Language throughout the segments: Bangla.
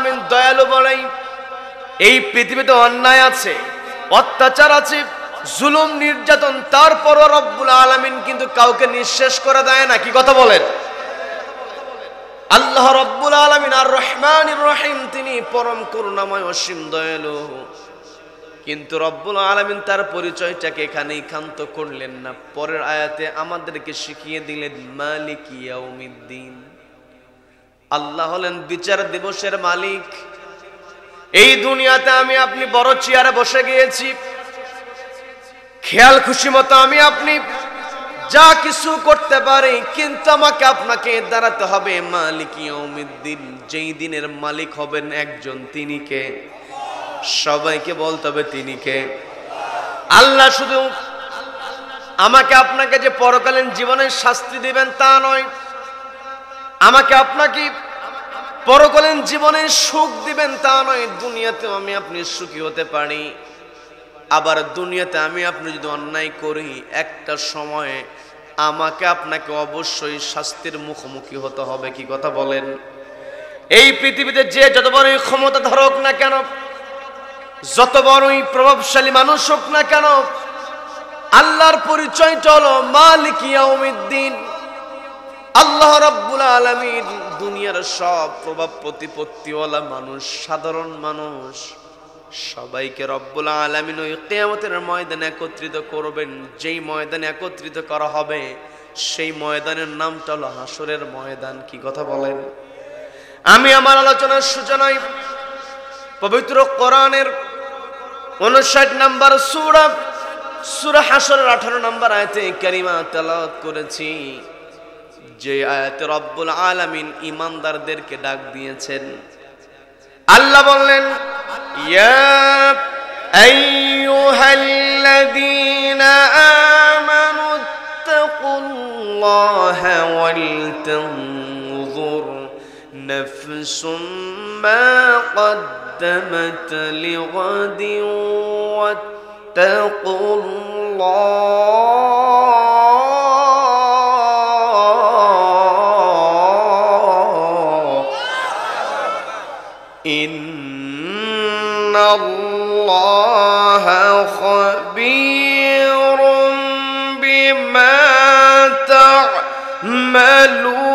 আলামিন দয়ালু বলেই এই পৃথিবীতে অন্যায় আছে, অত্যাচার আছে, জুলুম নির্যাতন, তারপরও রব্বুল আলামিন কিন্তু কাউকে নিঃশেষ করে দেয় না। কি কথা বলেন? আল্লাহ রব্বুল আলামিন আর রহমানির রহিম, তিনি পরম করুণাময় অসীম দয়ালু। কিন্তু রব্বুল আলামিন তার পরিচয়টাকে এখানেই ক্ষান্ত করলেন না, পরের আয়াতে আমাদেরকে শিখিয়ে দিলেন মালিক ইয়াউমিদ্দিন। আল্লাহ হলেন বিচার দিবসের মালিক। এই দুনিয়াতে আমি আপনি বড় চেয়ারে বসে গিয়েছি, খেয়াল খুশি মতো আমি আপনি যা কিছু করতে পারি, কিন্তু আমাকে আপনাকে দাঁড়াতে হবে মালিক ইয়াউমিদ্দিন। যেই দিনের মালিক হবেন একজন, তিনি কে? সবাইকে বলতে হবে তিনি কে? আল্লাহ শুধু আমাকে আপনাকে যে পরকালীন জীবনের শাস্তি দিবেন তা নয়, আমাকে আপনাকে পরকালীন জীবনের সুখ দিবেন তা নয়, দুনিয়াতেও আমি আপনি সুখী হতে পারি। আবার দুনিয়াতে আমি আপনি যদি অন্যায় করি, একটা সময়ে আমাকে আপনাকে অবশ্যই শাস্তির মুখোমুখি হতে হবে। কি কথা বলেন? এই পৃথিবীতে যে যত বড়ই ক্ষমতা ধারক না কেন, যত বড়ই প্রভাবশালী মানুষ হোক না কেন, আল্লাহর পরিচয়টা হলো মালিক ইয়াউমিদ্দিন। আল্লাহ রাব্বুল আলামিন দুনিয়ার সব প্রভাব প্রতিপত্তিওয়ালা মানুষ, সাধারণ মানুষ, সবাইকে রব্বুল আলামিন ওই কিয়ামতের ময়দানে একত্রিত করবেন। যেই ময়দানে একত্রিত করা হবে, সেই ময়দানের নামটা হলো হাসরের ময়দান। কি কথা বলেন? আমি আমার আলোচনার সূচনায় পবিত্র কোরআনের 59 নম্বর সূরা হাসরের 18 নম্বর আয়াতে কারিমা তেলাওয়াত করেছি, যে আয়াতে রব্বুল আলামিন ঈমানদারদেরকে ডাক দিয়েছেন। আল্লাহ বললেন, ইয়া আইয়ুহাল্লাযীনা আমানু তাকুল্লাহা ওয়াল তানজুর নাফসুম মা قدمت لغد واتقوا الله إن الله خبير بما تعملون।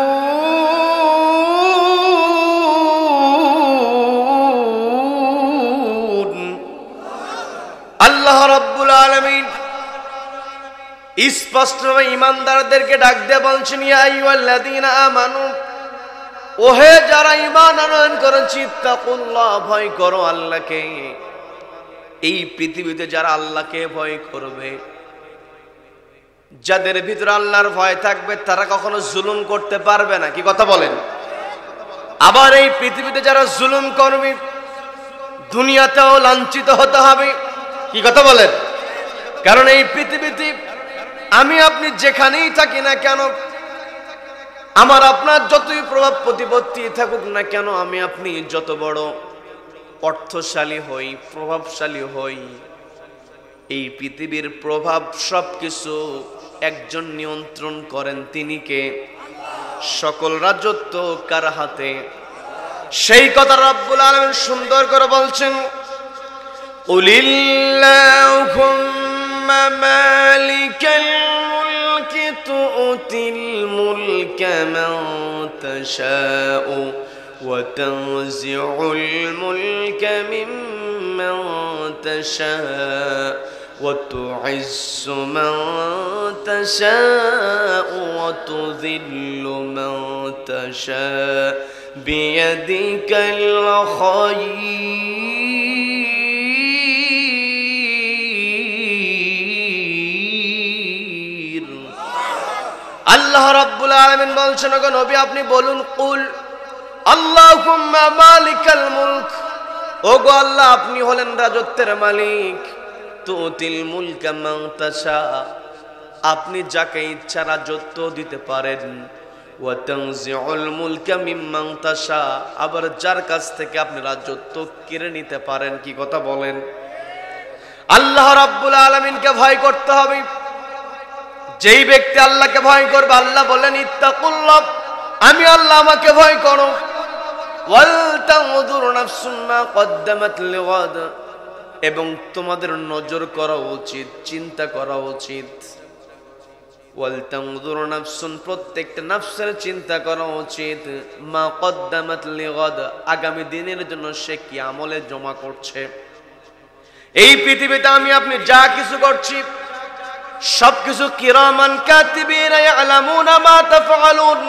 আল্লাহ রাব্বুল আলামিন স্পষ্টভাবে ঈমানদারদেরকে ডাক দিয়ে বলছেন, ইয়া আইয়ুহাল্লাযীনা আমানু, ওহে যারা ঈমান আনয়ন করেছে, তাকুল্লাহ, ভয় করো আল্লাহকে। এই পৃথিবীতে যারা আল্লাহকে ভয় করবে, যাদের ভিতরে আল্লাহর ভয় থাকবে, তারা কখনো জুলুম করতে পারবে না। কি কথা বলেন? আবার এই পৃথিবীতে যারা জুলুম করবে, দুনিয়াতেও লাঞ্ছিত হতে হবে। কি কথা বলেন? কারণ এই পৃথিবীতে আমি আপনি যেখানেই থাকি না কেন, আমার আপনার যতই প্রভাব প্রতিপত্তি থাকুক না কেন, আমি আপনি যত বড় অর্থশালী হই, প্রভাবশালী হই, এই পৃথিবীর প্রভাব সবকিছু একজন নিয়ন্ত্রণ করেন। তিনি কে? সকল রাজত্ব কার হাতে? সেই কথা রব্বুল আলামিন সুন্দর করে বলছেন, কুলিল্লাহুম্মা মালিকাল মুলকি তু'তিল মুলকা মান তাশাউ ওয়া তানজিউল মুলকা মিম্মান তাশাউ ওয়া তু'ইজ্জু মান তাশাউ ওয়া তুযিল্লু মান তাশাউ বিয়াদিকাল খায়র। আল্লাহ রাব্বুল আলামিন বলছেন, ওগো নবী আপনি বলুন, কুল আল্লাহুম্মা মালিকাল মুলক, ওগো আল্লাহ আপনি হলেন রাজত্বের মালিক। তুতিল মুলকা মান তাশা, আপনি যাকে ইচ্ছা রাজত্ব দিতে পারেন। ওয়া তানজিউল মুলকা মিম্মান তাশা, আবার যার কাছ থেকে আপনি রাজত্ব কেড়ে নিতে পারেন। কি কথা বলেন? আল্লাহ রাব্বুল আলামিনকে ভয় করতে হবে। যেই ব্যক্তি আল্লাহকে ভয় করবে, আল্লাহ বলেন ইত্তাকুল্লাহ, আমি আল্লাহ, আমাকে ভয় করো। ওয়াল তানজুর নাফসুম মা কদ্দামাত লিগাদ, এবং তোমাদের নজর করা উচিত, চিন্তা করা উচিত। ওয়াল তানজুর নাফসুন, প্রত্যেকটা নফসের চিন্তা করা উচিত, মা কদ্দামাত লিগাদ, আগামী দিনের জন্য সে কি আমলে জমা করছে। এই পৃথিবীতে আমি আপনি যা কিছু করছি সবকিছু কিরামান কাতিবিন ইয়ালামুনা মা তাফআলুন,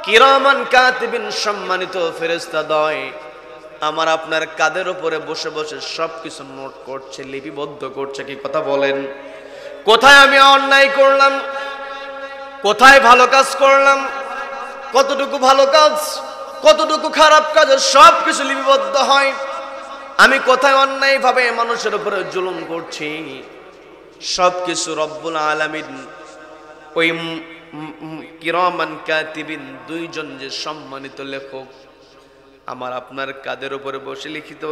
কিরামান কাতিবিন সম্মানিত ফেরেশতাদ্বয় আমার আপনার কাঁধের উপরে বসে বসে সবকিছু নোট করছে, লিপিবদ্ধ করছে। কি কথা বলেন? কোথায় আমি অন্যায় করলাম, কোথায় ভালো কাজ করলাম, কতটুকু ভালো কাজ, কতটুকু খারাপ কাজ, সবকিছু লিপিবদ্ধ হয়। আমি কোথায় অন্যায় ভাবে মানুষের উপরে জুলুম করছি, সবকিছু রব্বুল আলামিন ওই কিরামান কাতিবিন, দুইজন যে সম্মানিত লেখক আমার আপনার কাদের উপরে বসে লিখিত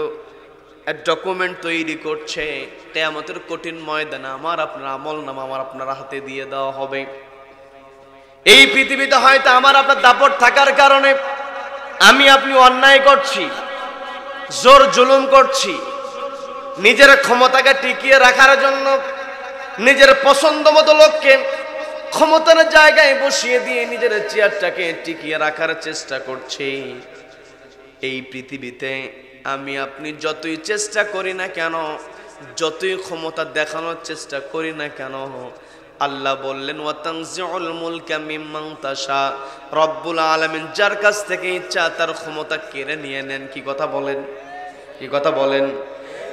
ডকুমেন্ট তৈরি করছে। কিয়ামতের কঠিন ময়দানে আমার আপনার আমলনামা আমার আপনার হাতে দিয়ে দেওয়া হবে। এই পৃথিবীতে হয়তো আমার আপনার দাপট থাকার কারণে আমি আপনি অন্যায় করছি, জোর জুলুম করছি, নিজের ক্ষমতাকে টিকিয়ে রাখার জন্য নিজের পছন্দ মতো লোককে ক্ষমতার জায়গায় বসিয়ে দিয়ে নিজের চেয়ারটাকে টিকিয়ে রাখার চেষ্টা করছি। এই পৃথিবীতে আমি আপনি যতই চেষ্টা করি না কেন, যতই ক্ষমতা দেখানোর চেষ্টা করি না কেন, আল্লাহ বললেন ওয়াতানজিউল মুলকা মিম্মান তাশা, রব্বুল আলামিন যার কাছ থেকে ইচ্ছা তার ক্ষমতা কেড়ে নিয়ে নেন। কি কথা বলেন? কি কথা বলেন?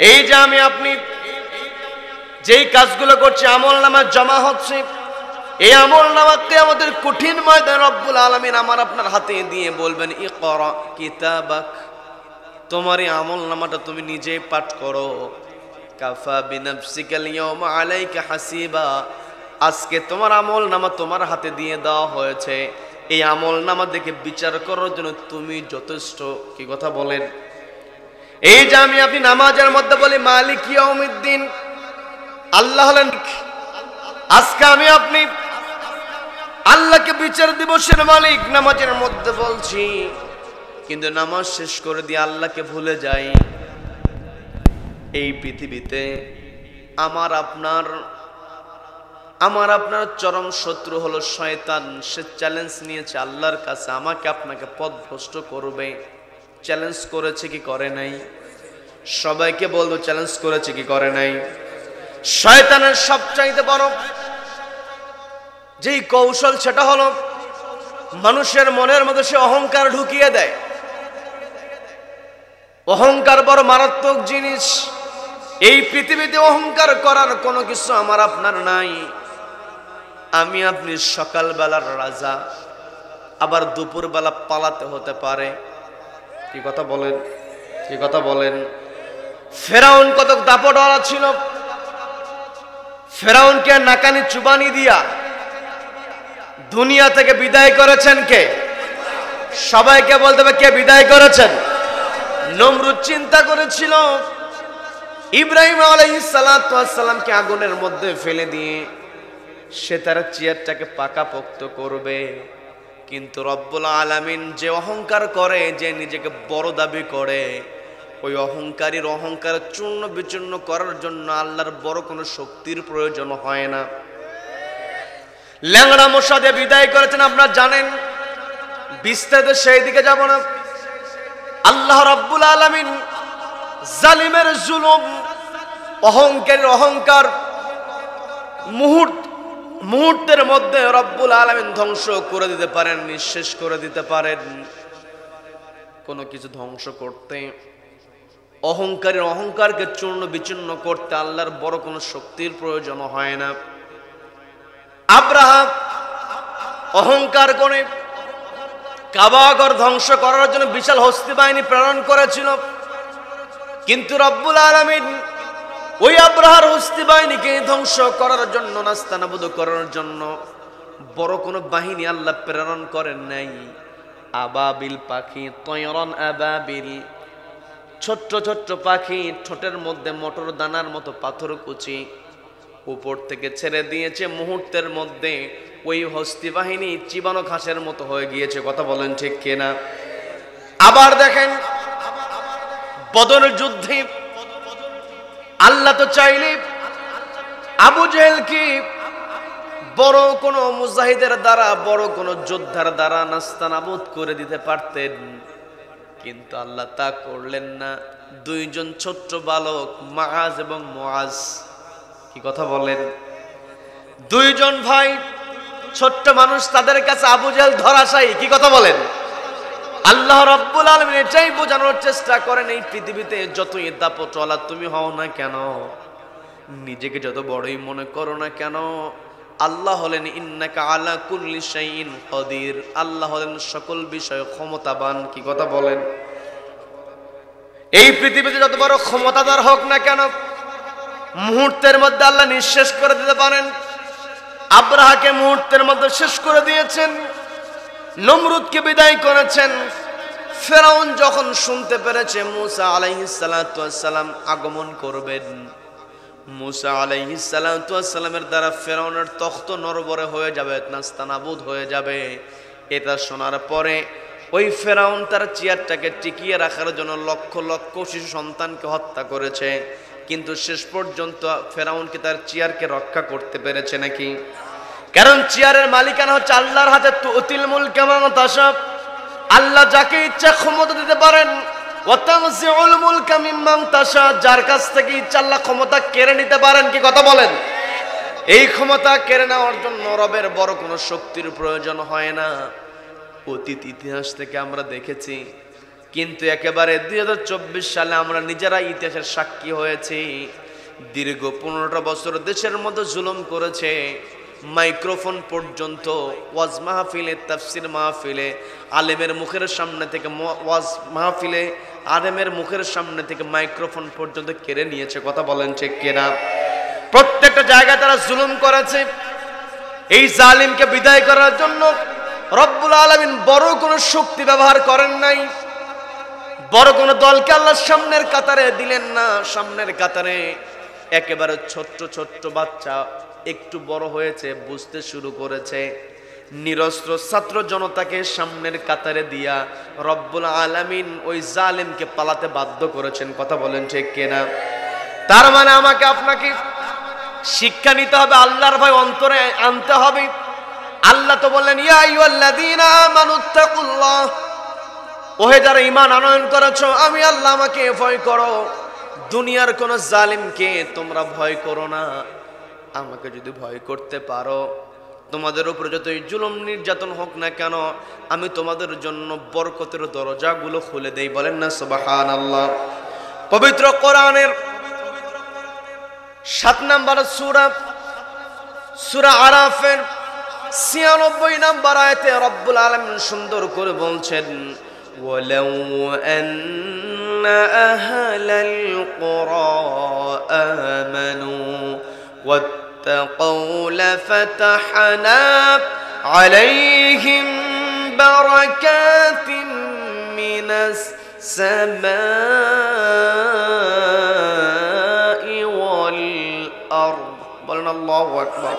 এই যে আমি আপনি যেই কাজগুলো করছি, আমলনামা জমা হচ্ছে, এই আমলনামাকে আমাদের কঠিন ময়দানে রব্বুল আলামিন আমার আপনার হাতে দিয়ে বলবেন ইকরা কিতাবাক, তোমার এই আমলনামাটা তুমি নিজেই পাঠ করো। কাফা বিনাফসিকাল ইয়াওমা আলাইকা হাসিবা, আজকে তোমার আমলনামা তোমার হাতে দিয়ে দেওয়া হয়েছে, এই আমলনামা দেখে বিচার করার জন্য তুমি যথেষ্ট। কি কথা বলেন? এই যে আমি আপনি নামাজের মধ্যে বলি মালিক ইয়াউমিদ্দিন, আল্লাহ হলেন। আজকে আমি আপনি আল্লাহকে বিচার দিবসের মালিক নামাজের মধ্যে বলছি, কিন্তু নামাজ শেষ করে দিয়ে আল্লাহকে ভুলে যাই। এই পৃথিবীতে আমার আপনার চরম শত্রু হলো শয়তান। সে চ্যালেঞ্জ নিয়েছে আল্লাহর কাছে, আমাকে আপনাকে পথভ্রষ্ট করবে। চ্যালেঞ্জ করেছে কি করে নাই? সবাইকে বলবো চ্যালেঞ্জ করেছে কি করে নাই? শয়তানের সবচাইতে বড় যেই কৌশল সেটা হলো মানুষের মনের মধ্যে সে অহংকার ঢুকিয়ে দেয়। অহংকার বড় মারাত্মক জিনিস। এই পৃথিবীতে অহংকার করার কোনো কিছু আমার আপনার নাই। আমি আপনি সকালবেলার রাজা, আবার দুপুরবেলা পালাতে হতে পারে। কি কথা বলেন? কি কথা বলেন? ফেরাউন কত দাপটওয়ালা ছিল, ফেরাউনকে নাকানি চুবানি দিয়া দুনিয়া থেকে বিদায় করেছেন কে? সবাইকে বলতে হবে কে বিদায় করেছেন? নমরুদ চিন্তা করেছিল ইব্রাহিম আলাইহিস সালাতু ওয়াস সালামকে আগুনের মধ্যে ফেলে দিয়ে সে তার চেয়ারটাকে পাকাপোক্ত করবে, কিন্তু রব্বুল আলামিন যে অহংকার করে, যে নিজেকে বড় দাবি করে, ওই অহংকারীর অহংকার চূর্ণ বিচূর্ণ করার জন্য আল্লাহর বড় কোনো শক্তির প্রয়োজন হয় না। ল্যাংড়া মশা দিয়ে বিদায় করেছেন আপনারা জানেন, বিস্তারিত সেই দিকে যাব না। আল্লাহ রাব্বুল আলামিন জালিমের জুলুম, অহংকারের অহংকার মুহূর্তের মধ্যে রব্বুল আলামিন ধ্বংস করে দিতে পারেন, নিঃশেষ করে দিতে পারেন। কোনো কিছু ধ্বংস করতে, অহংকারের অহংকারকে চূর্ণ বিচূর্ণ করতে আল্লাহর বড় কোনো শক্তির প্রয়োজন হয় না। আব্রাহাম অহংকার করে কাবাগর ধ্বংস করার জন্য বিশাল হস্তি বাহিনী প্রেরণ করেছিল, কিন্তু রব্বুল আলামিন ওই আব্রাহার হস্তি বাহিনীকে ধ্বংস করার জন্য, নাস্তানাবুদ করার জন্য বড় কোনো বাহিনী আল্লাহ প্রেরণ করেন নাই। আবাবিল পাখি, তয়রন আবাবিল, ছোট্ট ছোট্ট পাখি, ঠোঁটের মধ্যে মটর দানার মতো পাথর কুচি উপর থেকে ছেড়ে দিয়েছে, মুহূর্তের মধ্যে ওই হস্তি বাহিনী চিবানো ঘাসের মতো হয়ে গিয়েছে। কথা বলেন ঠিক কিনা? আবার দেখেন বদরের যুদ্ধে আল্লাহ তো চাইলে আবু জেহেল কি বড় কোন মুজাহিদের দ্বারা বড় কোন যোদ্ধার দ্বারা নাস্তানাবুদ করে দিতে পারতেন, কিন্তু আল্লাহ তা করলেন না। দুইজন ছোট্ট বালক মাআজ এবং মুআজ, কি কথা বলেন, দুইজন ভাই ছোট্ট মানুষ, তাদের কাছে আবু জেহেল ধরাশায়ী, কি কথা বলেন। আল্লাহ রাব্বুল আলামিন এটাই বোঝানোর চেষ্টা করেন, এই পৃথিবীতে যতই দাপটওয়ালা তুমি হও না কেন, নিজেকে যত বড়ই মনে করো না কেন, আল্লাহ হলেন ইন্নাকা আলা কুল্লি শাইইন কাদির, আল্লাহ হলেন সকল বিষয়ে ক্ষমতাবান, কি কথা বলেন। এই পৃথিবীতে যত বড় ক্ষমতাদার হোক না কেন, মুহূর্তের মধ্যে আল্লাহ নিঃশেষ করে দিতে পারেন। আব্রাহাকে মুহূর্তের মধ্যে শেষ করে দিয়েছেন, নমরুদকে বিদায় করেছেন। ফেরাউন যখন শুনতে পেরেছে মুসা আলাইহিস সালাতু ওয়াস সালাম আগমন করবেন, মুসা আলাইহিস সালাতু ওয়াস সালামের দ্বারা ফেরাউনের তখ্ত নড়বড়ে হয়ে যাবে, নাস্তানাবুদ হয়ে যাবে, এটা শোনার পরে ওই ফেরাউন তার চেয়ারটাকে টিকিয়ে রাখার জন্য লক্ষ লক্ষ শিশু সন্তানকে হত্যা করেছে, কিন্তু শেষ পর্যন্ত ফেরাউনকে তার চেয়ারকে রক্ষা করতে পেরেছে নাকি? কারণ চেয়ারের মালিকানা হচ্ছে আল্লাহর হাতে, তুতিল মুলকা মান তাশা, আল্লাহ যাকে ইচ্ছা ক্ষমতা দিতে পারেন, ওয়া তানজিউল মুলকা মিম্মান তাশা, যার কাছ থেকে ইচ্ছা আল্লাহ ক্ষমতা কেড়ে নিতে পারেন, কি কথা বলেন। এই ক্ষমতা কেড়ে নেওয়ার জন্য রবের বড় কোনো শক্তির প্রয়োজন হয় না, অতীত ইতিহাস থেকে আমরা দেখেছি। কিন্তু একেবারে 2024 সালে আমরা নিজেরা ইতিহাসের সাক্ষী হয়েছি। দীর্ঘ 15টা বছর দেশের মধ্যে জুলুম করেছে, মাইক্রোফোন পর্যন্ত ওয়াজ মাহফিলে, তাফসির মাহফিলে, আলেমের মুখের সামনে থেকে ওয়াজ মাহফিলে আলেমের মুখের সামনে থেকে মাইক্রোফোন পর্যন্ত কেড়ে নিয়েছে, কথা বলেন ঠিক কিনা। প্রত্যেকটা জায়গায় তারা জুলুম করেছে। এই জালিমকে বিদায় করার জন্য রব্বুল আলামিন বড় কোনো শক্তি ব্যবহার করেন নাই, বড় কোনো দলকে আল্লাহ সামনের কাতারে দিলেন না। সামনের কাতারে একেবারে ছোট্ট ছোট্ট বাচ্চা একটু বড় হয়েছে, বুঝতে শুরু করেছে, নিরস্ত্র ছাত্র জনতাকে সামনের কাতারে দিয়া রব্বুল আলামিন ওই জালিমকে পালাতে বাধ্য করেছেন, কথা বলেন ঠিক কিনা। তার মানে আমাকে আপনাকে শিক্ষা নিতে হবে, আল্লাহর ভয় অন্তরে আনতে হবে। আল্লাহ তো বললেন ইয়া আইয়ুহাল্লাযীনা আমানুত্তাকুল্লাহ, ওহে যারা ঈমান আনয়ন করেছো, আমি আল্লাহ আমাকে ভয় করো, দুনিয়ার কোন জালিমকে তোমরা ভয় করো না। আমাকে যদি ভয় করতে পারো, তোমাদের উপরে যতই জুলুম নির্যাতন হোক না কেন, আমি তোমাদের জন্য বরকতের দরজাগুলো খুলে দেই, বলেন না সুবহানাল্লাহ। পবিত্র কোরআনের 7 নম্বর সূরা আরাফের 96 নম্বর আয়াতে রব্বুল আলামিন সুন্দর করে বলছেন, ওয়ালাউ আন্না আহলাল কুরা আমানু ওয়াত্তাকাউ লাফাতাহনা আলাইহিম বারাকাতিম মিনাস সামাই ওয়াল আরদ, বলেন আল্লাহু আকবার।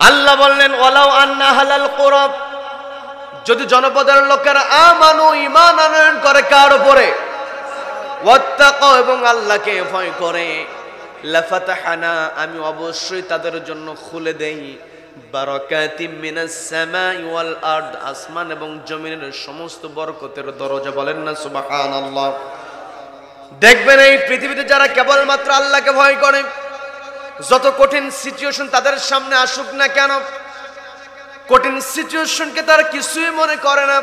আল্লাহ বললেন ওয়ালাউ আন্না আহলাল কুরা, যদি জনপদের লোকেরা আমানু ঈমান আনয়ন করে কার উপরে, ওয়াত্তাকাউ এবং আল্লাহকে ভয় করে, লাফাতাহনা আমি অবশ্যই তাদের জন্য খুলে দেই, বারাকাতিম মিনাস সামাই ওয়াল আরদ, আসমান এবং জমিনের সমস্ত বরকতের দরজা, বলেন না সুবহানাল্লাহ। দেখবেন এই পৃথিবীতে যারা কেবলমাত্র আল্লাহকে ভয় করে, যত কঠিন সিচুয়েশন তাদের সামনে আসুক না কেন, কঠিন সিচুয়েশনকে তারা কিছুই মনে করে না।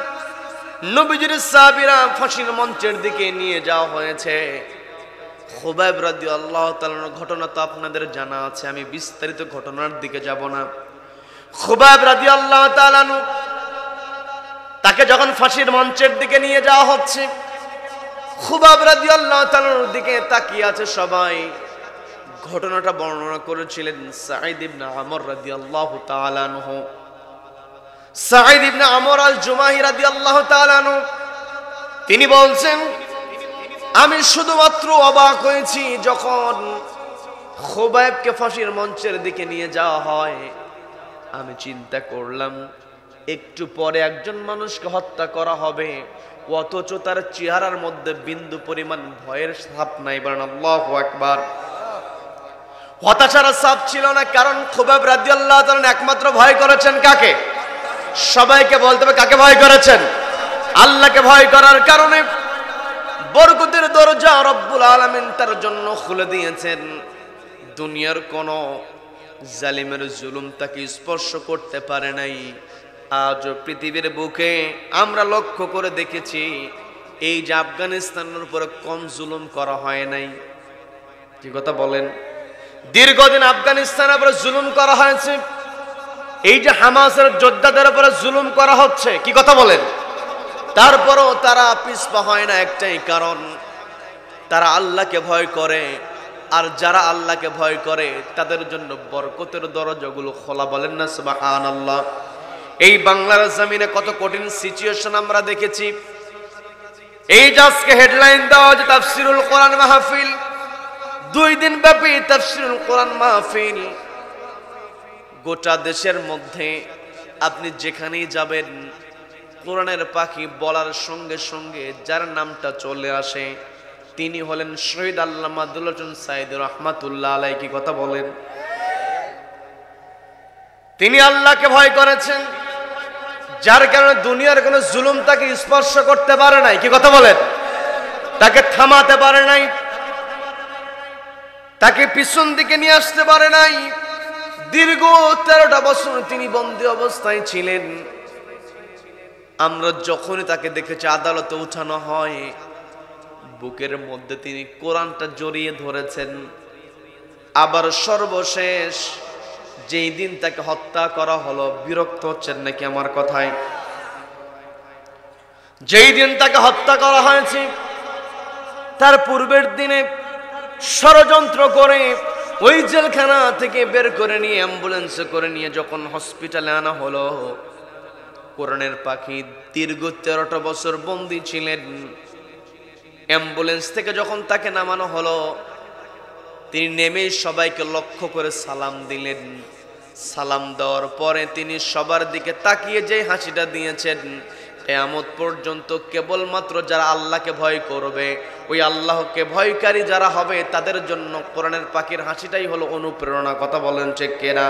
নবীজির সাহাবীরা ফাঁসির মঞ্চের দিকে নিয়ে যাওয়া হয়েছে, খুবাইব রাদিয়াল্লাহু তাআলার ঘটনা তো আপনাদের জানা আছে, আমি বিস্তারিত ঘটনার দিকে যাব না। খুবাইব রাদিয়াল্লাহু তাআলা তাকে যখন ফাঁসির মঞ্চের দিকে নিয়ে যাওয়া হচ্ছে, খুবাইব রাদিয়াল্লাহু তাআলার দিকে তাকিয়ে আছে সবাই। ঘটনাটা বর্ণনা করেছিলেন সাঈদ ইবনে আমর রাদিয়াল্লাহু তাআলা আনহু। সাঈদ ইবনে আমর আল জুমাহি রাদিয়াল্লাহু তাআলা আনহু তিনি বলছেন, আমি শুধুমাত্র অবাক হয়েছি যখন খুবাইবকে ফাঁসির মঞ্চের দিকে নিয়ে যাওয়া হয়। আমি চিন্তা করলাম একটু পরে একজন মানুষকে হত্যা করা হবে, অথচ তার চেহারার মধ্যে বিন্দু পরিমাণ ভয়ের ছাপ নাই। বলেন আল্লাহু আকবার। হতাশার ছাপ ছিল না, কারণ খুবাইব রাদিয়াল্লাহু তাআলা একমাত্র ভয় করেছেন কাকে? সবাইকে বলতে হবে কাকে ভয় করেছেন? আল্লাহকে ভয় করার কারণে বরকতের দরজা রব্বুল আলামিন তার জন্য খুলে দিয়েছেন। দুনিয়ার কোন জালিমের জুলুম তাকে স্পর্শ করতে পারে নাই। আজ পৃথিবীর বুকে আমরা লক্ষ্য করে দেখেছি, এই যে আফগানিস্তানের উপরে কম জুলুম করা হয় নাই। কি কথা বলেন? দীর্ঘদিন আফগানিস্তানের উপরে জুলুম করা হয়েছে, এই যে হামাসের যোদ্ধাদের উপরে জুলুম করা হচ্ছে, কি কথা বলেন? তারপরও তারা পিছপা হয় না, একটাই কারণ তারা আল্লাহকে ভয় করে। আর যারা আল্লাহকে ভয় করে তাদের জন্য বরকতের দরজাগুলো খোলা। বলেন না সুবহানাল্লাহ। এই বাংলার জমিনে কত কঠিন সিচুয়েশন আমরা দেখেছি। এই যে আজকে হেডলাইন দেওয়া যে তাফসিরুল কোরআন মাহফিল, 2 দিন ব্যাপী তাফসিরুল কোরআন মাহফিল, গোটা দেশের মধ্যে আপনি যেখানেই যাবেন কোরআনের পাখি বলার সঙ্গে সঙ্গে যার নামটা চলে আসে তিনি হলেন শহীদ আল্লামা দুলাল হোসেন সাঈদী রাহমাতুল্লাহ আলাইহি। কি কথা বলেন? তিনি আল্লাহকে ভয় করেছেন, যার কারণে দুনিয়ার কোনো জুলুম তাকে স্পর্শ করতে পারে নাই। কি কথা বলেন? তাকে থামাতে পারে নাই, তাকে পিছন দিকে নিয়ে আসতে পারে নাই। দীর্ঘ 13টা বছর তিনি বন্দী অবস্থায় ছিলেন। আমরা যখনই তাকে দেখেছি আদালতে উঠানো হয়, বুকের মধ্যে তিনি কোরআনটা জড়িয়ে ধরেছেন। আবার সর্বশেষ যেই দিন তাকে হত্যা করা হলো, বিরক্ত হচ্ছেন নাকি আমার কথায়? যেই দিন তাকে হত্যা করা হয়েছে তার পূর্বের দিনে ষড়যন্ত্র করে ওই জেলখানা থেকে বের করে নিয়ে অ্যাম্বুলেন্সে করে নিয়ে যখন হসপিটালে আনা হলো, কোরআনের পাখি দীর্ঘ 13টা বছর বন্দী ছিলেন। অ্যাম্বুলেন্স থেকে যখন তাকে নামানো হলো, তিনি নেমে সবাইকে লক্ষ্য করে সালাম দিলেন। সালাম দেওয়ার পরে তিনি সবার দিকে তাকিয়ে যে হাসিটা দিয়েছেন, কিয়ামত পর্যন্ত কেবলমাত্র যারা আল্লাহকে ভয় করবে, ওই আল্লাহকে ভয়কারী যারা হবে তাদের জন্য কোরআনের পাখির হাসিটাই হলো অনুপ্রেরণা। কথা বলেন ঠিক কিনা?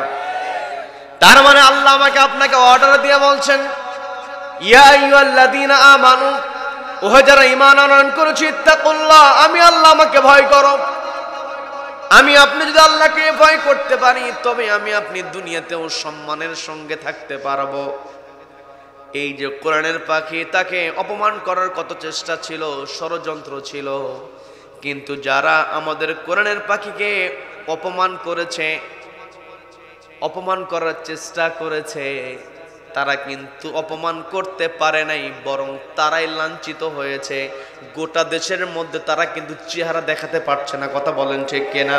তার মানে আল্লাহ আমাকে আপনাকে অর্ডার দিয়ে বলছেন, ইয়া আইয়ুহাল্লাযীনা আমানু, ওহ যারা ঈমান আনয়ন করেছে, ইত্তাকুল্লাহ, আমি আল্লাহ আমাকে ভয় করো। আমি আপনি যদি আল্লাহকে ভয় করতে পারি তবে আমি আপনি দুনিয়াতেও সম্মানের সঙ্গে থাকতে পারবো। এই যে কোরআনের পাখি, তাকে অপমান করার কত চেষ্টা ছিল, ষড়যন্ত্র ছিল, কিন্তু যারা আমাদের কোরআনের পাখিকে অপমান করেছে, অপমান করার চেষ্টা করেছে, তারা কিন্তু অপমান করতে পারে নাই, বরং তারাই লাঞ্ছিত হয়েছে। গোটা দেশের মধ্যে তারা কিন্তু চেহারা দেখাতে পারছে না। কথা বলেন ঠিক কিনা?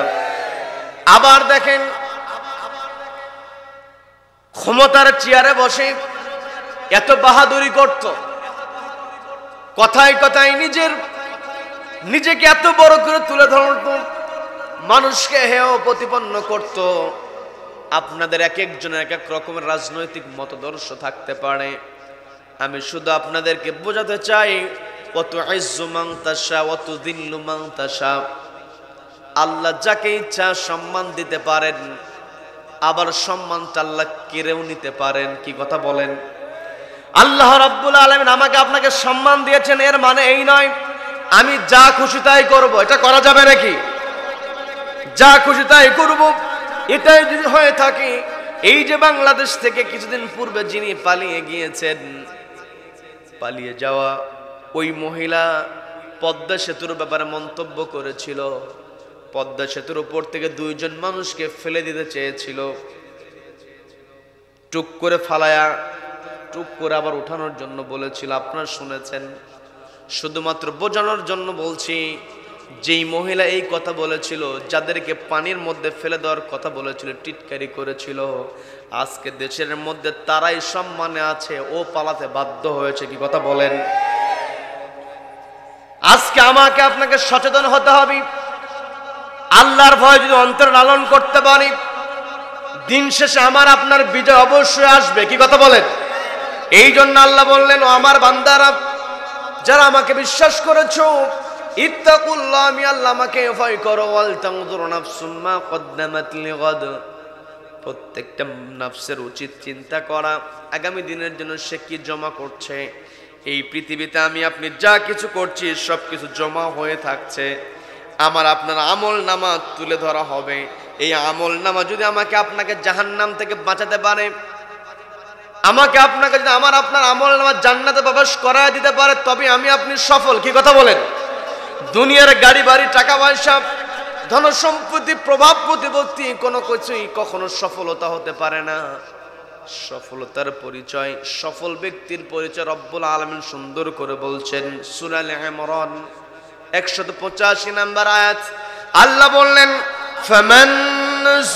আবার দেখেন, ক্ষমতার চেয়ারে বসে এত বাহাদুরি করত, কথায় কথায় নিজেকে এত বড় করে তুলে ধরত, মানুষকে হেয় প্রতিপন্ন করত। আপনাদের এক একজনের এক এক রকমের রাজনৈতিক মতদর্শ থাকতে পারে। আমি শুধু আপনাদেরকে বোঝাতে চাই, ওয়াতুইজ্জু মান তাশা ওয়াতুযিল্লু মান তাশা, আল্লাহ যাকে ইচ্ছা সম্মান দিতে পারেন, আবার সম্মানটা আল্লাহ কেড়েও নিতে পারেন। কি কথা বলেন? আল্লাহ রাব্বুল আলামিন আমাকে আপনাকে সম্মান দিয়েছেন, এর মানে এই নয় আমি যা খুশি তাই করব। এটা করা যাবে নাকি? যা খুশি তাই করব, এটাই যদি হয়ে থাকে, এই যে বাংলাদেশ থেকে কিছুদিন পূর্বে যিনি পালিয়ে গিয়েছেন, পালিয়ে যাওয়া ওই মহিলা পদ্মা সেতুর ব্যাপারে মন্তব্য করেছিল। পদ্মা সেতুর উপর থেকে 2 জন মানুষকে ফেলে দিতে চেয়েছিল, টুক করে ফালায়া টুক করে আবার উঠানোর জন্য বলেছিল। আপনারা শুনেছেন। শুধুমাত্র বোঝানোর জন্য বলছি, যেই মহিলা এই কথা বলেছিল, যাদেরকে পানির মধ্যে ফেলে দেওয়ার কথা বলেছিল, টিটকারি করেছিল, আজকে দেশের মধ্যে তারাই সম্মানে আছে, ও পালাতে বাধ্য হয়েছে। কি কথা বলেন? আজকে আমাকে আপনাকে সচেতন হতে হবে। আল্লাহর ভয় যদি অন্তরে লালন করতে পারি, দিন শেষে আমার আপনার বিজয় অবশ্যই আসবে। কি কথা বলেন? এই জন্য আল্লাহ বললেন, ও আমার বান্দারা, যারা আমাকে বিশ্বাস করেছো, ইত্তাকুল্লাহ, আমি আল্লাহ, আমাকে ভয় করো। ওয়াল তানজুর নাফসুম মা কদ্দামাত লিগাদ, প্রত্যেকটা নফসের উচিত চিন্তা করা আগামী দিনের জন্য সে কি জমা করছে। এই পৃথিবীতে আমি আপনি যা কিছু করছি সব কিছু জমা হয়ে থাকছে, আমার আপনার আমল নামা তুলে ধরা হবে। এই আমল নামা যদি আমাকে আপনাকে জাহান্নাম থেকে বাঁচাতে পারে, আমাকে আপনাকে যদি আমার আপনার আমল নামা জান্নাতে প্রবেশ করায় দিতে পারে, তবে আমি আপনি সফল। কি কথা বলেন? দুনিয়ার গাড়ি বাড়ি টাকা পয়সা ধন সম্পত্তি প্রভাব প্রতিপত্তি কোনো কিছুই কখনো সফলতা হতে পারে না। সফলতার পরিচয়, সফল ব্যক্তির পরিচয় রব্বুল আলামিন সুন্দর করে বলছেন সূরা আলে ইমরান 185 নম্বর আয়াত। আল্লাহ বললেন, ফামান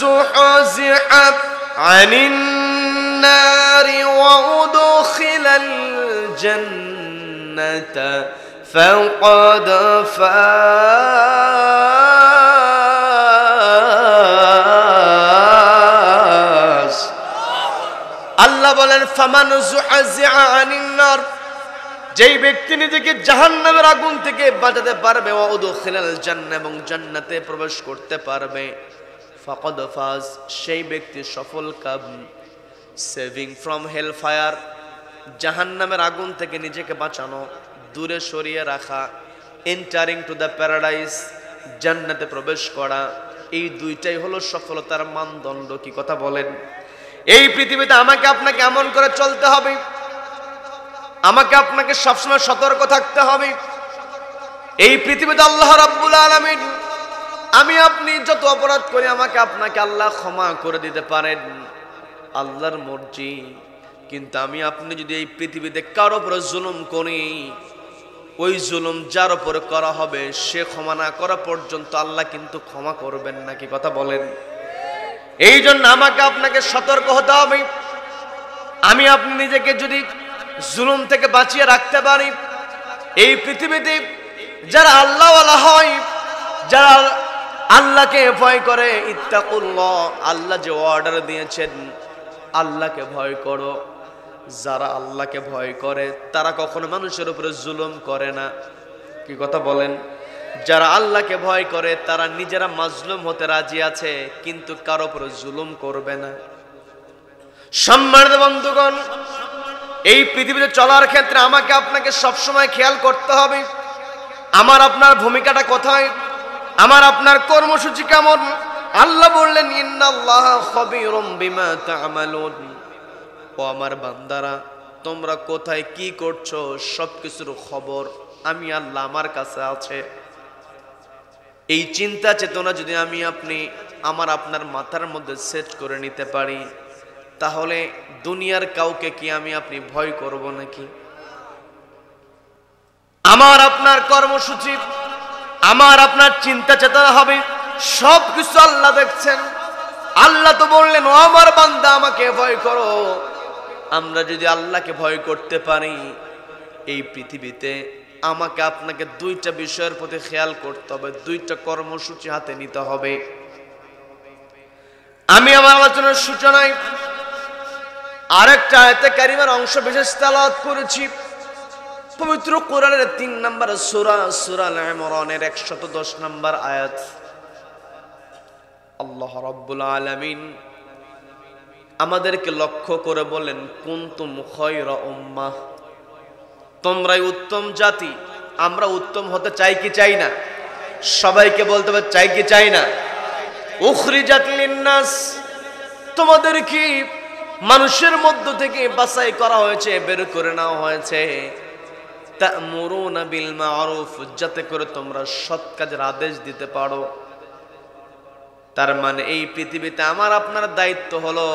যুহজিহা আনিন নারি ওয়া উদখিলাল জান্নাতা ফাকাদ ফাজ। আল্লাহ বলেন, ফামান যুহজিহা আনিন নার, যেই ব্যক্তি নিজেকে জাহান্নামের আগুন থেকে বাঁচাতে পারবে, ওয়া উদখিলাল জান্নাহ, এবং জান্নাতে প্রবেশ করতে পারবে, ফাকাদ ফাজ, সেই ব্যক্তি সফল কাম। সেভিং ফ্রম হেল ফায়ার, জাহান্নামের আগুন থেকে নিজেকে বাঁচানো, দূরে সরিয়ে রাখা, এন্টারিং টু দ্য প্যারাডাইস, জান্নাতে প্রবেশ করা, এই দুইটাই হলো সফলতার মানদণ্ড। কি কথা বলেন? এই পৃথিবীতে আমাকে আপনাকে এমন করে চলতে হবে, আমাকে আপনাকে সবসময় সতর্ক থাকতে হবে। এই পৃথিবীতে আল্লাহ রাব্বুল আলামিন, আমি আপনি যত অপরাধ করি আমাকে আপনাকে আল্লাহ ক্ষমা করে দিতে পারেন, আল্লাহর মর্জি। কিন্তু আমি আপনি যদি এই পৃথিবীতে কারো উপরে জুলুম করি, ওই জুলুম যার উপরে করা হবে সে ক্ষমা না করা পর্যন্ত আল্লাহ কিন্তু ক্ষমা করবেন না। কি কথা বলেন? এই জন্য আমাকে আপনাকে সতর্ক হতে হবে। আমি আপনি নিজেকে যদি জুলুম থেকে বাঁচিয়ে রাখতে পারি, এই পৃথিবীতে যারা আল্লাহওয়ালা হয়, যারা আল্লাহকে ভয় করে, ইত্তাকুল্লাহ, আল্লাহ যে অর্ডার দিয়েছেন আল্লাহকে ভয় করো, যারা আল্লাহকে ভয় করে তারা কখনো মানুষের উপরে জুলুম করে না। কি কথা বলেন? যারা আল্লাহকে ভয় করে তারা নিজেরা মাজলুম হতে রাজি আছে, কিন্তু কারো উপরে জুলুম করবে না। সম্মানিত বন্ধুগণ, এই পৃথিবীতে চলার ক্ষেত্রে আমাকে আপনাকে সবসময় খেয়াল করতে হবে আমার আপনার ভূমিকাটা কোথায়, আমার আপনার কর্মসূচি কেমন। আল্লাহ বললেন, ইন্নাল্লাহা খাবীরুম বিমা তা'মালুন, ও আমার বান্দারা তোমরা কোথায় কি করছো সবকিছুর খবর আমি আল্লাহ আমার কাছে আছে। এই চিন্তা চেতনা যদি আমি আপনি আমার আপনার মাথার মধ্যে সেট করে নিতে পারি, তাহলে দুনিয়ার কাউকে কি আমি আপনি ভয় করব নাকি? আমার আপনার কর্মসূচি, আমার আপনার চিন্তা চেতনা হবে সবকিছু আল্লাহ দেখছেন। আল্লাহ তো বললেন, ও আমার বান্দা আমাকে ভয় করো। আমরা যদি আল্লাহকে ভয় করতে পারি, এই পৃথিবীতে আমাকে আপনাকে দুইটা বিষয়ের প্রতি খেয়াল করতে হবে, দুইটা কর্মসূচি হাতে নিতে হবে। আমি আমার আলোচনার সূচনায় আরেকটা আয়াতে কারিমার অংশ বিশেষ তেলাওয়াত করেছি, পবিত্র কোরআনের 3 নম্বর সূরা, সূরা আলে ইমরানের 110 নম্বর আয়াত। আল্লাহ রাব্বুল আলামিন আমাদেরকে লক্ষ্য করে বলেন, কুনতুম খায়রা উম্মাহ, তোমরাই উত্তম জাতি। আমরা উত্তম হতে চাই কি চাই না? সবাইকে বলতে হবে, চাই কি চাই না? উখরিজাত লিন্নাস, তোমাদের কি মানুষের মধ্য থেকে বাছাই করা হয়েছে, বের করে নেওয়া হয়েছে। তা'মুরুনা বিল মা'রুফ, যাতে করে তোমরা সৎ কাজের আদেশ দিতে পারো। তার মানে এই পৃথিবীতে আমার আপনার দায়িত্ব হলো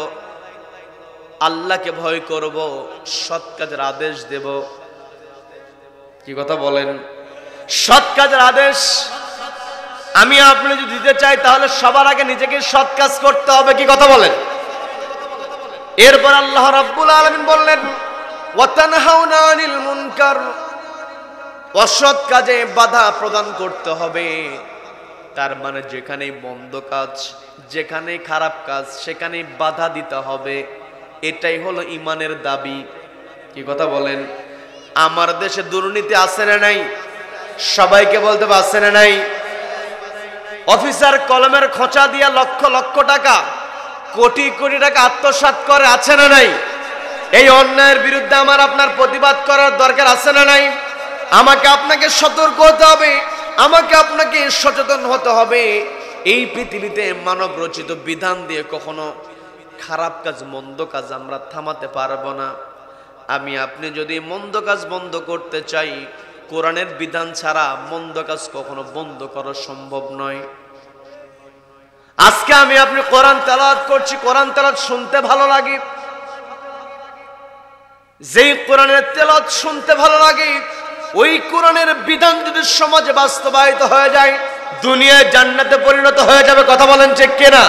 আল্লাহকে ভয় করব, সৎ কাজের আদেশ দেব। কি কথা বলেন? সৎ কাজের আদেশ আমি আপনি যদি দিতে চাই, তাহলে সবার আগে নিজেকে সৎ কাজ করতে হবে। কি কথা বলেন? এরপর আল্লাহ রাব্বুল আলামিন বললেন, ওয়া তানহাউনা আনিল মুনকার, অসৎ কাজে বাধা প্রদান করতে হবে। তার মানে যেখানেই মন্দ কাজ, যেখানেই খারাপ কাজ, সেখানেই বাধা দিতে হবে। এটাই হলো ঈমানের দাবি। কি কথা বলেন? আমার দেশে দুর্নীতি আছে না নাই? সবাইকে বলতে পারছে না নাই? অফিসার কলমের খোঁচা দিয়া লক্ষ লক্ষ টাকা, কোটি কোটি টাকা আত্মসাৎ করে, আছে না নাই? এই অন্যায়ের বিরুদ্ধে আমার আপনার প্রতিবাদ করার দরকার আছে না নাই? আমাকে আপনাকে সতর্ক হতে হবে, আমাকে আপনাকে সচেতন হতে হবে। এই পৃথিবীতে মানব রচিত বিধান দিয়ে কখনো খারাপ কাজ, মন্দ কাজ আমরা থামাতে পারবো না। আমি আপনি যদি মন্দ কাজ বন্ধ করতে চাই, কোরআনের বিধান ছাড়া মন্দ কাজ কখনো বন্ধ করা সম্ভব নয়। আজকে আমি আপনি কোরআন তেলাওয়াত করছি, কোরআন তেলাওয়াত শুনতে ভালো লাগে। যেই কোরআনের তেলাওয়াত শুনতে ভালো লাগে, ওই কোরআনের বিধান যদি সমাজে বাস্তবায়িত হয়ে যায়, দুনিয়ায় জান্নাতে পরিণত হয়ে যাবে। কথা বলেন ঠিক কিনা?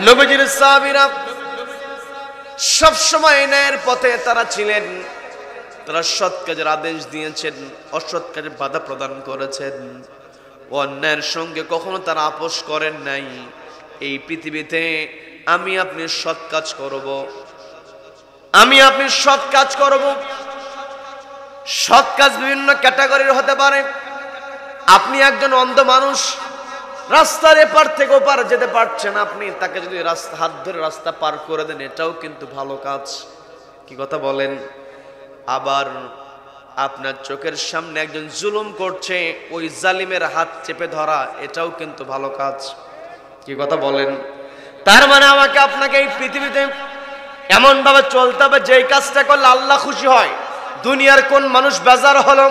নবীজির সাহাবীরা সব সময় ন্যায়ের পথে তারা ছিলেন। তারা সৎ কাজের আদেশ দিয়েছেন, অসৎ কাজে বাধা প্রদান করেছেন। অন্যায়ের সঙ্গে কখনো তারা আপোষ করেন নাই। এই পৃথিবীতে আমি আপনি সৎ কাজ করব, আমি আপনি সৎ কাজ করব। সৎ কাজ বিভিন্ন ক্যাটাগরির হতে পারে। আপনি একজন অন্ধ মানুষ, রাস্তার এপার থেকে ওপার যেতে পারছেন, আপনি তাকে যদি রাস্তা হাত ধরে রাস্তা পার করে দেন, এটাও কিন্তু ভালো কাজ। কি কথা বলেন? আবার আপনার চোখের সামনে একজন জুলুম করছে, ওই জালিমের হাত চেপে ধরা, এটাও কিন্তু ভালো কাজ। কি কথা বলেন? তার মানে আমাকে আপনাকে এই পৃথিবীতে এমন ভাবে চলতে হবে যেই কাজটা করলে আল্লাহ খুশি হয়। দুনিয়ার কোন মানুষ বেজার হলো,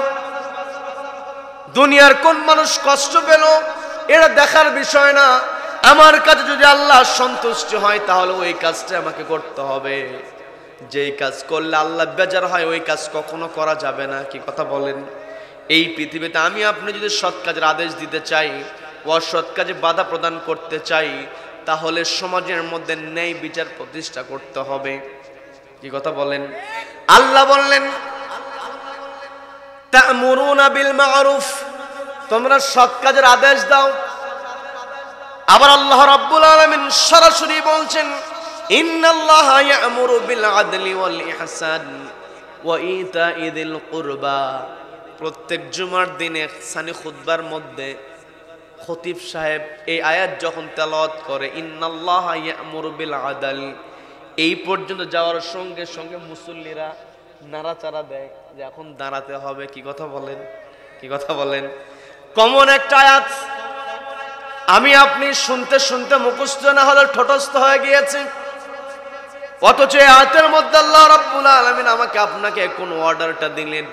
দুনিয়ার কোন মানুষ কষ্ট পেল, এটা দেখার বিষয় না। আমার কাছে যদি আল্লাহ সন্তুষ্ট হয়, তাহলে ওই কাজটা আমাকে করতে হবে। যেই কাজ করলে আল্লাহ বেজার হয়, ওই কাজ কখনো করা যাবে না। কি কথা বলেন? এই পৃথিবীতে আমি আপনি যদি সৎ কাজের আদেশ দিতে চাই, অসৎ কাজে বাধা প্রদান করতে চাই, তাহলে সমাজের মধ্যে ন্যায় বিচার প্রতিষ্ঠা করতে হবে। কি কথা বলেন? আল্লাহ বললেন, তা'মুরুনা বিল মা'রুফ, তোমরা সৎ কাজের আদেশ দাও। আবার আল্লাহ রাব্বুল আলামিন সরাসরি বলছেন, ইন্নাল্লাহা ইয়া'মুরু বিল আদলি ওয়াল ইহসান ওয়া ইতা'i যিল কুরবা। প্রত্যেক জুমার দিনে সানি খুতবার মধ্যে খতিব সাহেব এই আয়াত যখন তেলাওয়াত করে, ইন্নাল্লাহা ইয়া'মুরু বিল আদল, এই পর্যন্ত যাওয়ার সঙ্গে সঙ্গে মুসল্লিরা নাড়াচাড়া দেয় যে এখন দাঁড়াতে হবে। কি কথা বলেন? কি কথা বলেন? কমন একটা আয়াত, আমি আপনি শুনতে শুনতে মুখস্থ না হলে ঠোঁটস্থ হয়ে গিয়েছে। অথচ এই আয়াতের মধ্যে আল্লাহ রাব্বুল আলামিন আমাকে আপনাকে কোন অর্ডারটা দিলেন,